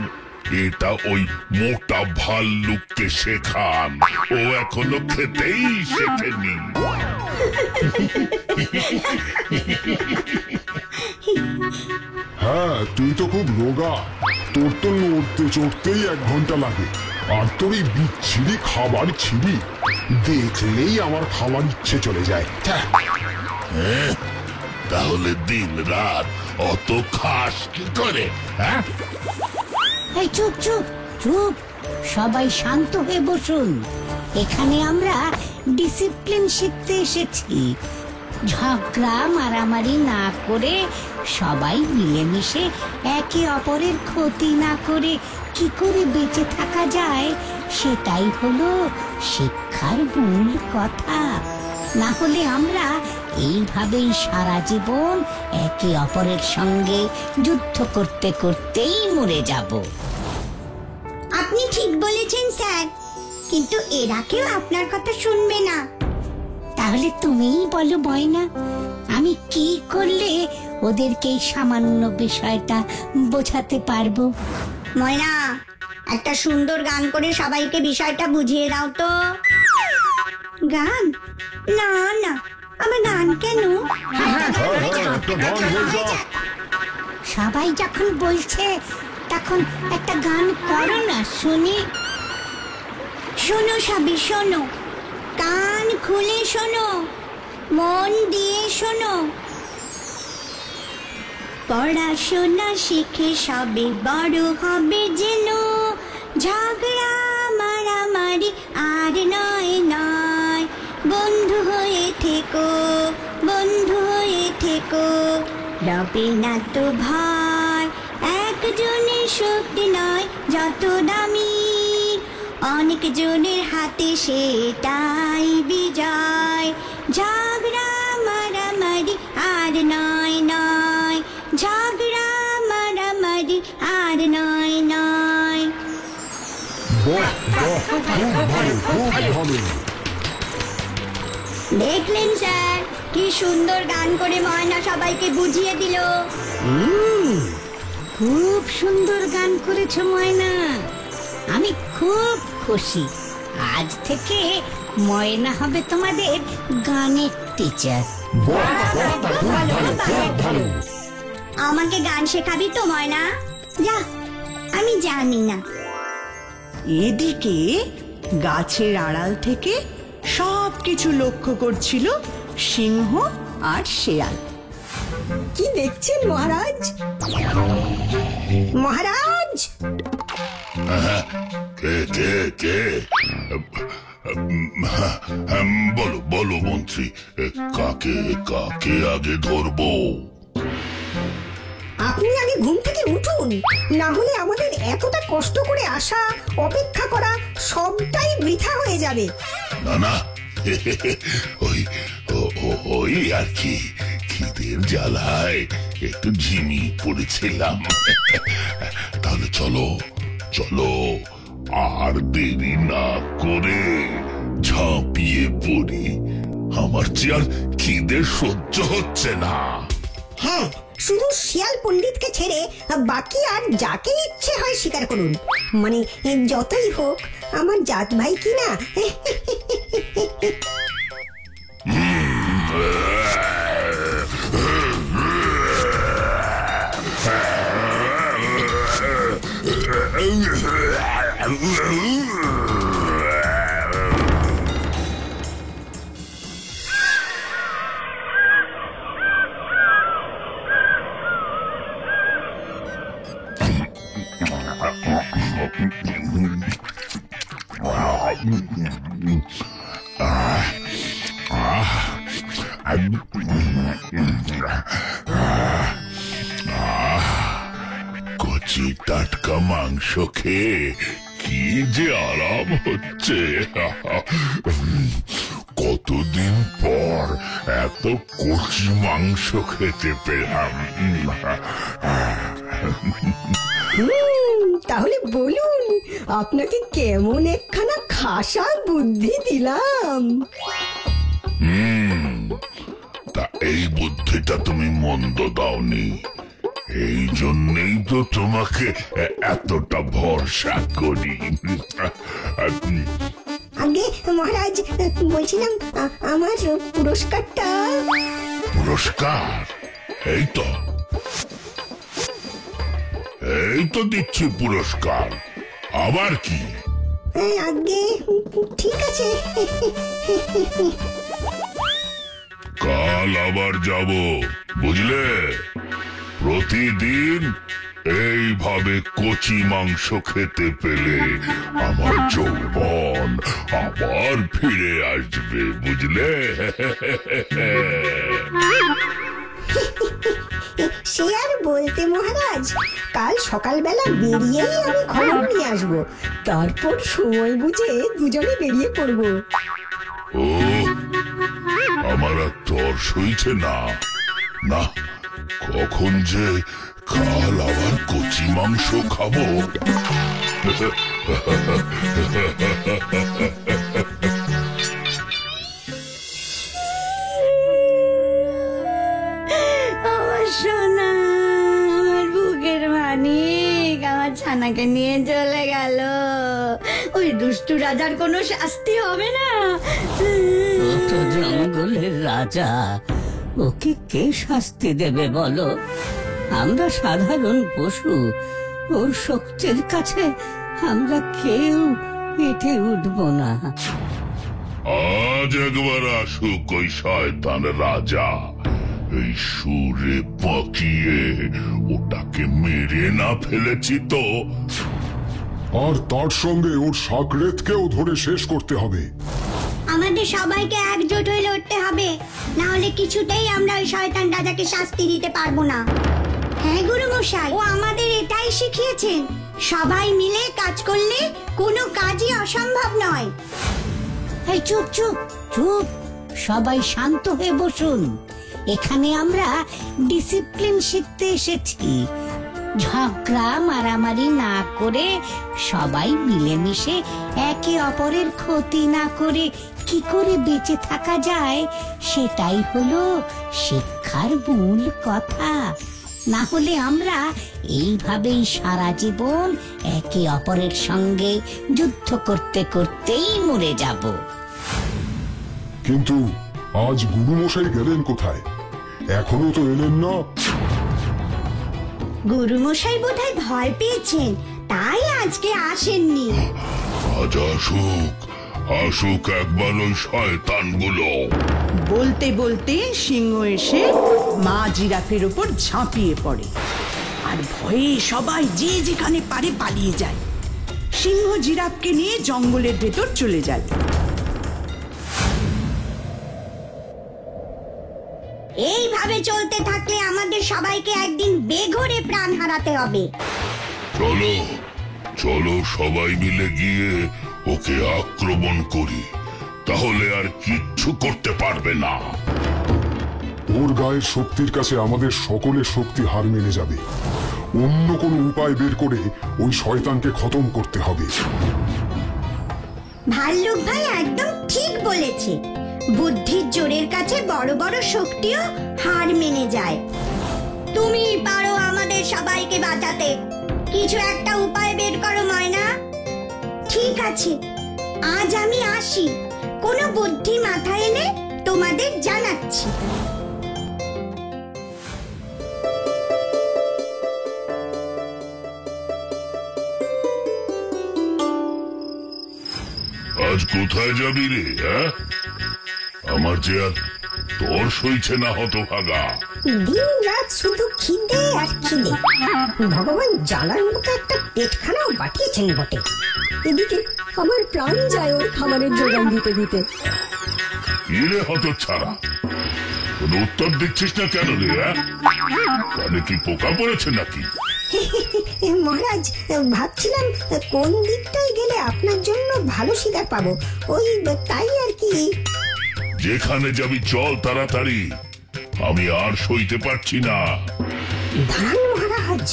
[SPEAKER 9] এটা ওই মোটা ভাল্লুককে শেখান, ও এখনো খেতেই শেখেনি।
[SPEAKER 11] হ্যাঁ, তুই তো খুব রোগা, তোর তো নড়তে চড়তেই 1 ঘন্টা লাগে। আর তোর এই বিচ্ছিরি খাবার ছিরি দেখলেই আমার খাবার ইচ্ছে চলে যায়।
[SPEAKER 9] তাহলে দিন রাত অত খাস কি করে? হ্যাঁ,
[SPEAKER 10] এই চুপ চুপ চুপ, সবাই শান্ত হয়ে বসুন। এখানে আমরা ডিসিপ্লিন শিখতে এসেছি। ঝগড়া মারামারি না করে সবাই মিলেমিশে একে অপরের ক্ষতি না করে কি করে বেঁচে থাকা যায়, সেটাই হলো শিক্ষার মূল কথা। না হলে আমরা এইভাবেই সারা জীবন একে অপরের সঙ্গে যুদ্ধ করতে করতেই মরে যাব।
[SPEAKER 12] আপনি ঠিক বলেছেন স্যার, কিন্তু এরা কেউ আপনার কথা শুনবে না।
[SPEAKER 10] তাহলে তুমিই বলো ময়না, আমি কি করলে ওদেরকে এই সামান্য বিষয়টা বোঝাতে পারবো?
[SPEAKER 12] ময়না, একটা সুন্দর গান করে সবাইকে বিষয়টা বুঝিয়ে দাও তো। গান? না না, আমার গান কেন?
[SPEAKER 10] সবাই যখন বলছে তখন একটা গান করো না শুনি।
[SPEAKER 12] শোনো সবই শোনো, কান খুলে শোনো, মন দিয়ে শোনো। পড়াশোনা শিখে সবে বড় হবে যেন, ঝগড়া মারামারি আর নয় নয়। বন্ধু হয়ে থেকো, বন্ধু হয়ে থেকো, রবে না তো ভয়। একজনের শক্তি নয় যত দামি, অনেক জনের হাতে সেটাই বিজয়। ঝগড়া মারামারি আর নয় নয়, ঝগড়া মারামারি আর নয় নয়। দেখলেন স্যার, কি সুন্দর গান করে ময়না সবাইকে বুঝিয়ে দিল।
[SPEAKER 10] খুব সুন্দর গান করেছো ময়না, আমি খুব খুশি। আজ থেকে ময়না হবে তোমাদের গানের টিচার।
[SPEAKER 12] আমাকে গান শেখাবি তো ময়না? যা, আমি জানি না।
[SPEAKER 7] এদিকে গাছের আড়াল থেকে সবকিছু লক্ষ্য করছিল সিংহ আর শেয়াল।
[SPEAKER 8] কি দেখছেন মহারাজ? মহারাজ,
[SPEAKER 9] কে কে কে? বলো বলো মন্ত্রী, কাকে কাকে আগে ধরবো?
[SPEAKER 8] আপনি আগে ঘুম থেকে উঠুন, না হলে আমাদের এতটা কষ্ট করে আসা, অপেক্ষা করা সবটাই বৃথা হয়ে যাবে।
[SPEAKER 9] না না, ওই ওই আর কি, খিদের জ্বালায় একটু ঝিমিয়ে পড়েছিলাম। তাহলে চলো চলো, আর দেরি না করে ঝাঁপিয়ে পড়ি। আমার যে আর খিদে সহ্য হচ্ছে না।
[SPEAKER 8] হ্যাঁ, শুধু শিয়াল পণ্ডিতকে ছেড়ে বাকি আর যাকে ইচ্ছে হয় স্বীকার করুন। মানে যতই হোক আমার জাত ভাই কি না।
[SPEAKER 9] কচি টাটকা মাংস খেয়ে কি যে আরাম হচ্ছে। কতদিন পর এত কচি মাংস খেতে পেলাম।
[SPEAKER 8] তাহলে বলুন, আপনাকে কেমন একখানা খাসা বুদ্ধি দিলাম?
[SPEAKER 9] তা এই বুদ্ধিটা তুমি মন্দ দাওনি, এই জন্যই তো তোমাকে এতটা ভরসা করি।
[SPEAKER 8] আগে মহারাজ, বলছিলাম আমার পুরস্কারটা।
[SPEAKER 9] পুরস্কার? এই তো দিচ্ছি পুরস্কার। আবার কি?
[SPEAKER 8] আগে ঠিক আছে,
[SPEAKER 9] কাল আবার যাব, বুঝলে? প্রতিদিন এইভাবে কচি মাংস খেতে পেলে আমার যৌবন আবার ফিরে আসবে, বুঝলে?
[SPEAKER 8] সে আর বলতে মহারাজ, কাল সকালবেলা বেরিয়েই আমি খবর নিয়ে আসবো, তারপর সময় বুঝে দুজনে বেরিয়ে পড়বো।
[SPEAKER 9] ও আমার আর তর সইছে না। না, কখন যে কাল আবার কচি মাংস খাবো।
[SPEAKER 12] আমার সোনা, আমার বুকের মানিক আমার ছানাকে নিয়ে চলে গেল। ওই দুষ্টু রাজার কোনো শাস্তি হবে না?
[SPEAKER 10] ও তো জঙ্গলের রাজা, ওকে কে শাস্তি দেবে বলো? আমরা সাধারণ পশু, ওর শক্তির কাছে আমরা কেউ হেঁটে উঠবো না।
[SPEAKER 9] আজ একবার আসুক ওই শয়তান রাজা, এই সুরে পাকিয়ে ওটাকে মেরে না ফেলেছি তো।
[SPEAKER 11] আর তার সঙ্গে ওর সাগরেতকেও ধরে শেষ করতে হবে।
[SPEAKER 12] আমাদের সবাইকে একজোট হয়ে লড়তে হবে, না হলে কিছুতেই আমরা ওই শয়তান রাজাকে শাস্তি দিতে পারবো না। হ্যাঁ গুরু মশাই, ও আমাদের এটাই শিখিয়েছেন, সবাই মিলে কাজ করলে কোনো কাজই অসম্ভব নয়।
[SPEAKER 10] এই চুপ চুপ চুপ, সবাই শান্ত হয়ে বসুন। এখানে আমরা ডিসিপ্লিন শিখতে এসেছি। ঝগড়া মারামারি না করে সবাই মিলেমিশে একে অপরের ক্ষতি না করে কি করে বেঁচে থাকা যায়, সেটাই হলো শিক্ষার মূল কথা। না হলে আমরা এইভাবেই সারা জীবন একে অপরের সঙ্গে যুদ্ধ করতে করতেই মরে যাব।
[SPEAKER 11] কিন্তু আজ গুরুমশাই গেলেন কোথায়? এখনো তো এলেন না।
[SPEAKER 12] গুরু মশাই বোধহয় ভয় পেয়েছেন, তাই আজকে আসেননি।
[SPEAKER 9] আজ আসুক, আসুক একবার ওই শয়তানগুলো।
[SPEAKER 7] বলতে বলতে সিংহ এসে মা জিরাফের ওপর ঝাঁপিয়ে পড়ে, আর ভয়ে সবাই যে যেখানে পারে পালিয়ে যায়। সিংহ জিরাফকে নিয়ে জঙ্গলের ভেতর চলে যায়।
[SPEAKER 12] এইভাবে চলতে থাকলে আমাদের সবাইকে একদিন বেঘোরে প্রাণ হারাতে হবে।
[SPEAKER 9] চলো চলো, সবাই মিলে গিয়ে ওকে আক্রমণ করি, তাহলে আর কিচ্ছু করতে পারবে না।
[SPEAKER 11] ওর গায়ের শক্তির কাছে আমাদের সকলের শক্তি হার মেনে যাবে। অন্য কোনো উপায় বের করে ওই শয়তানকে খতম করতে হবে।
[SPEAKER 12] ভাল্লুক ভাই একদম ঠিক বলেছে, বুদ্ধির জোরের কাছে বড় বড় শক্তিও হার মেনে যায়। তুমি পারো আমাদের সবাইকে বাঁচাতে, কিছু একটা উপায় বের করো ময়না। ঠিক আছে, আজ আমি আসি, কোনো বুদ্ধি মাথায় এলে তোমাদের জানাচ্ছি।
[SPEAKER 9] আজ কোথায় যাবি রে? হ্যাঁ, আমার যে আর তোর সইছে না হতভাগা।
[SPEAKER 8] দিন রাত শুধু খিদে আর খিদে। ভগবান জ্বালার মতো একটা পেটখানাও পাঠিয়েছেন বটে। এদিকে আমার প্রাণ যায় ওর খাবারের জোগান দিতে দিতে।
[SPEAKER 9] ইরে হতচ্ছাড়া, কোনো উত্তর দিচ্ছিস না কেন রে? কানে কি পোকা পড়েছে নাকি?
[SPEAKER 8] মহারাজ, ভাবছিলাম কোন দিকটায় গেলে আপনার জন্য ভালো শিকার পাবো, ওই তাই আর কি।
[SPEAKER 9] যেখানে যাবি চল তাড়াতাড়ি, আমি আর সইতে পারছি না।
[SPEAKER 8] দাঁড়ান মহারাজ,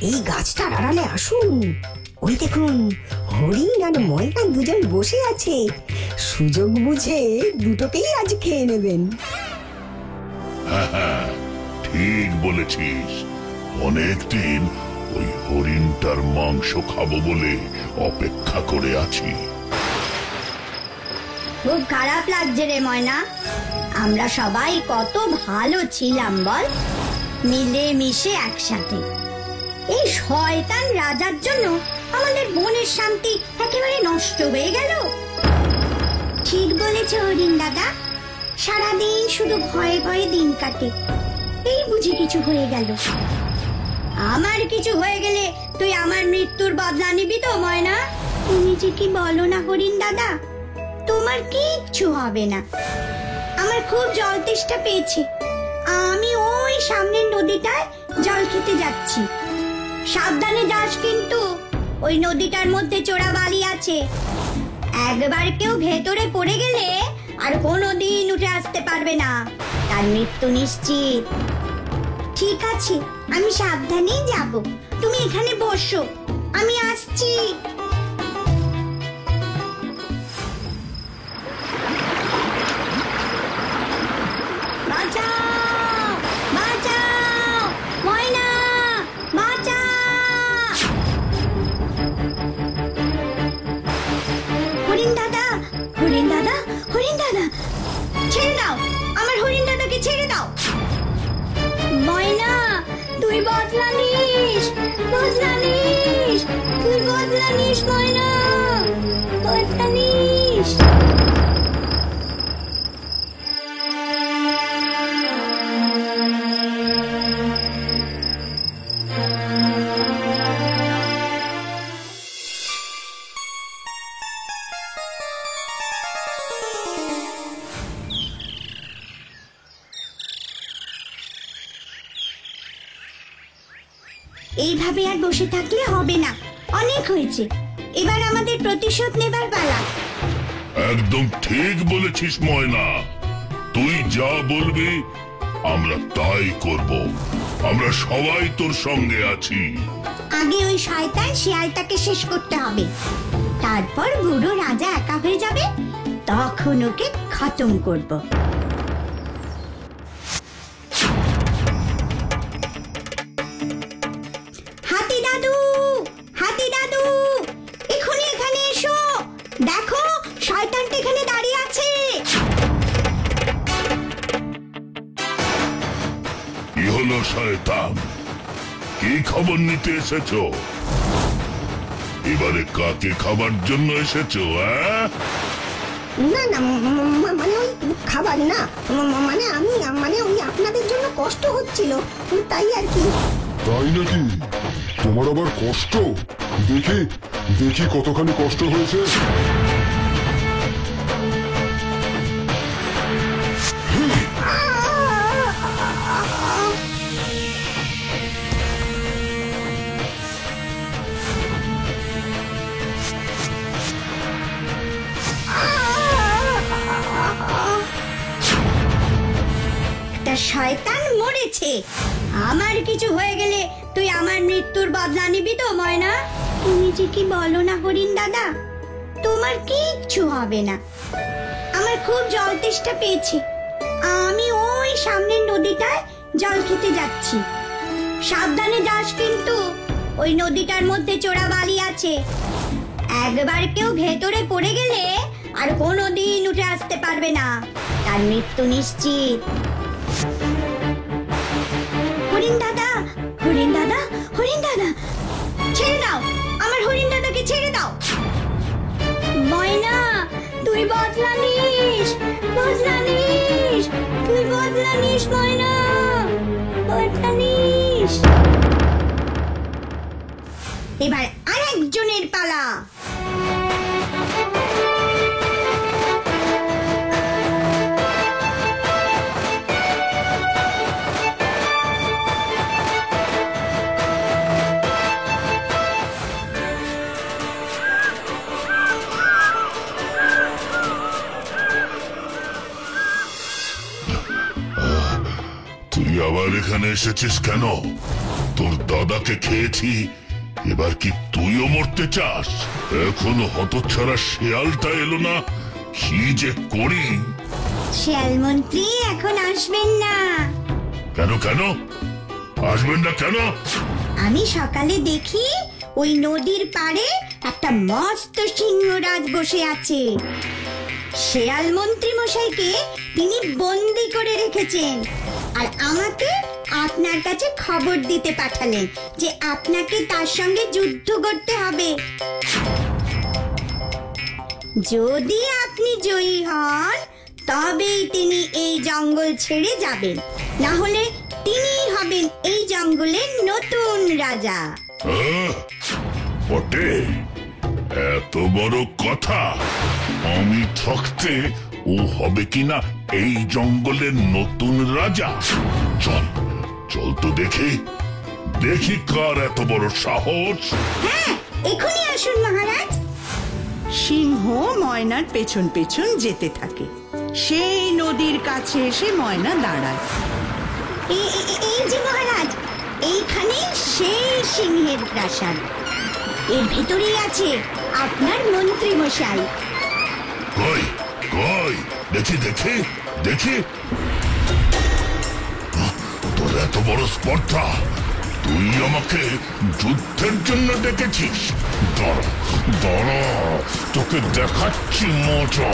[SPEAKER 8] এই গাছটার আড়ালে আসুন। ওই দেখুন, হরিণ আর ময়না দুজন বসে আছে। সুযোগ বুঝে দুটোকেই আজ খেয়ে নেবেন।
[SPEAKER 9] হ্যাঁ, ঠিক বলেছিস। অনেকদিন ওই হরিণটার মাংস খাবো বলে অপেক্ষা করে আছি।
[SPEAKER 12] খুব খারাপ লাগছে রে ময়না, আমরা সবাই কত ভালো ছিলাম বল, মিলে মিশে একসাথে। এই শয়তান রাজার জন্য আমাদের বনের শান্তি একেবারে নষ্ট হয়ে গেল। ঠিক বলেছ হরিণ দাদা, সারাদিন শুধু ভয়ে ভয়ে দিন কাটে। এই বুঝি কিছু হয়ে গেল। আমার কিছু হয়ে গেলে তুই আমার মৃত্যুর বদলা নিবি তো ময়না? তুমি যে কি বলো না হরিণ দাদা, তোমার কিচ্ছু হবে না। আমার খুব জল তেষ্টা পেয়েছে, আমি ওই সামনের নদীটায় জল খেতে যাচ্ছি। সাবধানে যাস কিন্তু, ওই নদীটার মধ্যে চোরা বালি আছে, একবার কেউ ভেতরে পড়ে গেলে আর কোনোদিন উঠে আসতে পারবে না, তার মৃত্যু নিশ্চিত। ঠিক আছে, আমি সাবধানেই যাব, তুমি এখানে বসো, আমি আসছি। বাঁচাও, বাঁচাও, ময়না, বাঁচাও। হরিণ দাদা, হরিণ দাদা, হরিণ দাদা, ছেড়ে দাও, আমার হরিণ দাদাকে ছেড়ে দাও। ময়না, তুই বদলানিস, বদলানিস, তুই বদলানিস ময়না, বদলানিস। এইভাবে আর বসে থাকলে হবে না, অনেক হয়েছে, এবার আমাদের প্রতিশোধ নেবার পালা।
[SPEAKER 9] একদম ঠিক বলেছিস ময়না, তুই যা বলবি আমরা তাই করব। আমরা সবাই তোর সঙ্গে আছি।
[SPEAKER 12] আগে ওই শয়তান শিয়ালটাকে শেষ করতে হবে, তারপর বুড়ো রাজা একা হয়ে যাবে, তখন ওকে খতম করব। হাতি দাদু, হাতি দাদু, এখনি এখানে এসো, দেখো শয়তানটা এখানে দাঁড়িয়ে আছে।
[SPEAKER 9] কি হলো শয়তান, কি খবর নিতে এসেছো? এবারে কাকে খাবার জন্য এসেছো?
[SPEAKER 8] না না, মানে ওই খাবার না, মানে আমি, মানে ওই আপনাদের জন্য কষ্ট হচ্ছিল তাই আর কি।
[SPEAKER 11] তাই নাকি? তোমার আবার কষ্ট? দেখি দেখি কতখানি কষ্ট হয়েছে।
[SPEAKER 12] শয়তান মরেছে, আমার কিছু হয়ে গেলে তুই আমার মৃত্যুর বদলা নিবি তো ময়না? তুমি যে কি বলো না হরিণ দাদা, তোমার কিচ্ছু হবে না। আমার খুব জল তেষ্টা পেয়েছে, আমি ওই সামনের নদীটায় জল খেতে যাচ্ছি। সাবধানে যাস কিন্তু, ওই নদীটার মধ্যে চোরা বালি আছে, একবার কেউ ভেতরে পড়ে গেলে আর কোনোদিন উঠে আসতে পারবে না, তার মৃত্যু নিশ্চিত। হরিণ দাদা, হরিণ দাদা, হরিণ দাদা, ছেড়ে দাও, আমার হরিণ দাদাকে ছেড়ে দাও। ময়না, তুই বদলানিস, বদলানিস, তুই বদলানিস ময়না, বদলানিস। এবার আরেকজনের পালা।
[SPEAKER 9] তুই আবার এখানে এসেছিস কেন? তোর দাদাকে খেয়েছি, এবার কি তুইও মরতে চাস? এখনো হতচ্ছাড়া শেয়ালটা এলো না, কি যে করি।
[SPEAKER 12] শেয়াল মন্ত্রী এখন আসবেন না।
[SPEAKER 9] কেন কেন আসবেন না কেন?
[SPEAKER 12] আমি সকালে দেখি ওই নদীর পাড়ে একটা মস্ত সিংহরাজ বসে আছে। শেয়াল মন্ত্রী মশাইকে তিনি বন্দি করে রেখেছেন, আর আমাকে আপনার কাছে খবর দিতে পাঠালেন যে আপনাকে তার সঙ্গে যুদ্ধ করতে হবে। যদি আপনি জয়ী হন তবেই তিনি এই জঙ্গল ছেড়ে যাবেন, না হলে তিনিই হবেন এই জঙ্গলের নতুন রাজা।
[SPEAKER 9] বটে, এত বড় কথা! আমি থাকতে ও হবে কিনা এই জঙ্গলের নতুন রাজা? চল চল তো দেখি, দেখি কার এত বড় সাহস।
[SPEAKER 12] হ্যাঁ, এখনই আসুন মহারাজ।
[SPEAKER 7] সিংহ ময়নার পেছন পেছন যেতে থাকে। সেই নদীর কাছে এসে ময়না দাঁড়ায়।
[SPEAKER 12] এই যে মহারাজ, এইখানে সেই সিংহের প্রাসাদ। এর ভেতরেই আছে আপনার মন্ত্রী মশাই।
[SPEAKER 9] কই কই দেখি দেখি দেখি, তোর এত বড় স্পর্ধা, তুই আমাকে যুদ্ধের জন্য ডেকেছিস? দাঁড়া দাঁড়া, তোকে দেখাচ্ছি মজা।